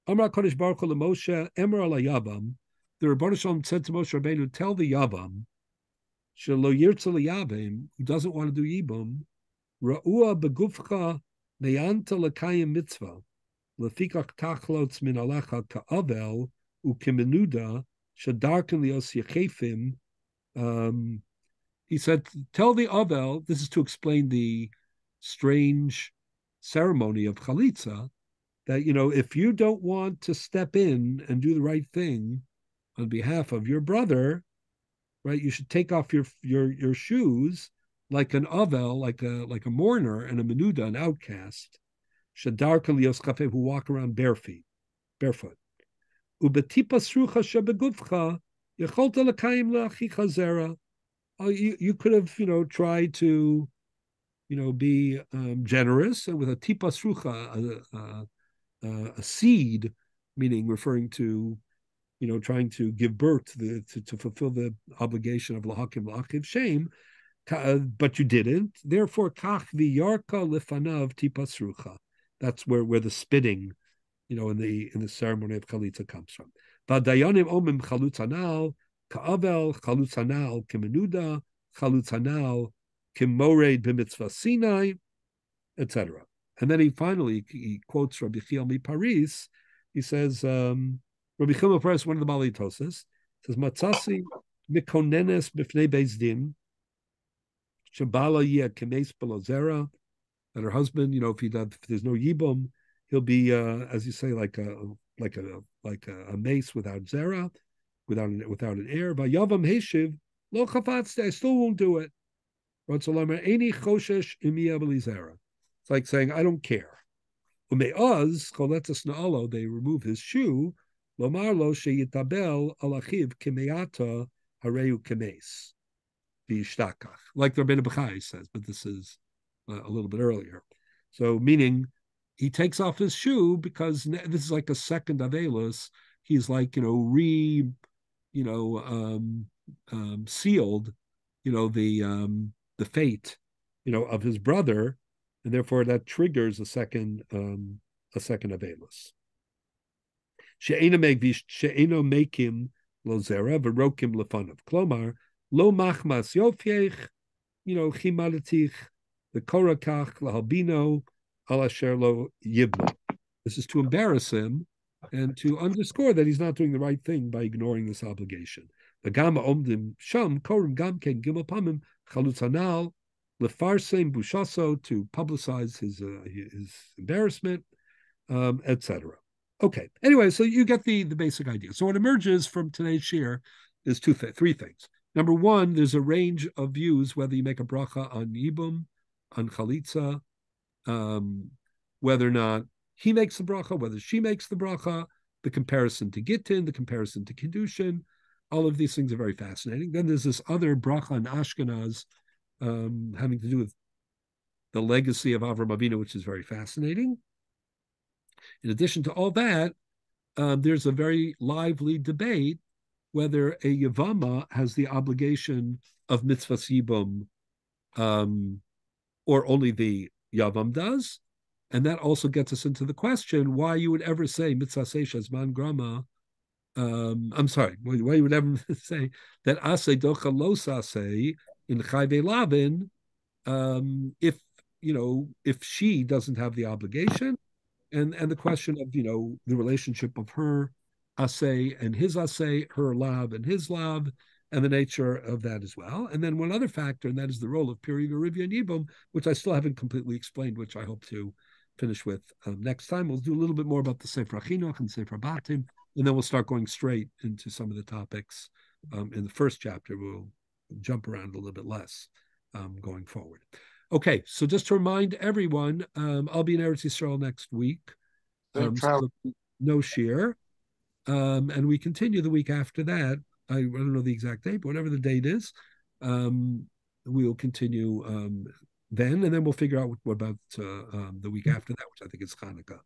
Amar Kodesh Baruch Hu Moshe, Emer ala Yavam. The Rebbeinu Shalom said to Moshe Rabbeinu, tell the Yavam, Shelo Yirtza Yavim, who doesn't want to do Yibum, Ra'ua begufcha meyanta lekayim mitzvah, lefikach tachlots min alecha ka'avel, ukimenuda shadarkan lios yechefim. He said, tell the Avel, this is to explain the strange ceremony of Chalitza, that, if you don't want to step in and do the right thing on behalf of your brother, right, you should take off your shoes like an Avel, like a mourner, and a Menuda, an outcast, shadarkan lios chafev, who walk around barefoot. Ubetipa srucha shebegufcha yecholta lekayim leachicha zera. You could have, tried to, be generous, and with a tipa srucha, a seed, meaning referring to, trying to give birth to fulfill the obligation of lahakim lachiv shame, but you didn't. Therefore, kach v'yarka lefanav tipa srucha. That's where the spitting, in the ceremony of chalitza comes from. V'dayanim omim chalutzanal. Ka'avel, chalutzanal, kimenuda, chalutzanal, kimored b'mitzvah Sinai, etc. And then he quotes Rabbi Chilmi Paris. He says, Rabbi Chilmi Paris, one of the Balei Tosas, says, Matzasi mikonenes b'fnei beis din, shabala yeh kemes belozera, that her husband, if there's no yibum, he'll be, as you say, like a mace without zera, without an heir. But Yavam Heshiv, lo chafatzte, I still won't do it. It's like saying, I don't care. Ume'oz, choletzas na'alo, they remove his shoe, lomar lo sheyitabel alachiv kemeata hareu kemes, v'yishtakach. Like the Rabbeinu Bechai says, but this is a little bit earlier. So meaning, he takes off his shoe because this is like a second Avelus. He's like, sealed, the fate, of his brother, and therefore that triggers a second Avelus. She'eno mekim lo zera v'rokim lefanav. Klomar lo machmas yofyech, chimadatich the korakach lahalbino al asher lo yibna. This is to embarrass him, and to underscore that he's not doing the right thing by ignoring this obligation. The Gama Omdim Sham Korim Gamken Gimel Pamim Chalutz Hanal Lefarsem Bushaso, to publicize his embarrassment, etc. Okay. Anyway, so you get the basic idea. So what emerges from today's shir is three things. Number one, there's a range of views whether you make a bracha on yibum, on chalitza, whether or not he makes the bracha, whether she makes the bracha, the comparison to gittin, the comparison to kiddushin. All of these things are very fascinating. Then there's this other bracha in Ashkenaz having to do with the legacy of Avram Avinu, which is very fascinating. In addition to all that, there's a very lively debate whether a Yavama has the obligation of mitzvah yibum, or only the Yavam does. And that also gets us into the question why you would ever say mitzvah seisha man grama. I'm sorry, why you would ever say that ase docha los ase in chayve lavin, if she doesn't have the obligation, and the question of the relationship of her asay and his asay, her lav and his lav, and the nature of that as well. And then one other factor, and that is the role of Piri Rivya and Yibum, which I still haven't completely explained, which I hope to finish with next time. We'll do a little bit more about the Sefer Chinuch and Sefer Batim, and then we'll start going straight into some of the topics in the first chapter. We'll jump around a little bit less going forward. Okay, so just to remind everyone, I'll be in Eretz Yisrael next week. So no shir. And we continue the week after that. I don't know the exact date, but whatever the date is, we'll continue then, and then we'll figure out what about the week after that, which I think is Hanukkah.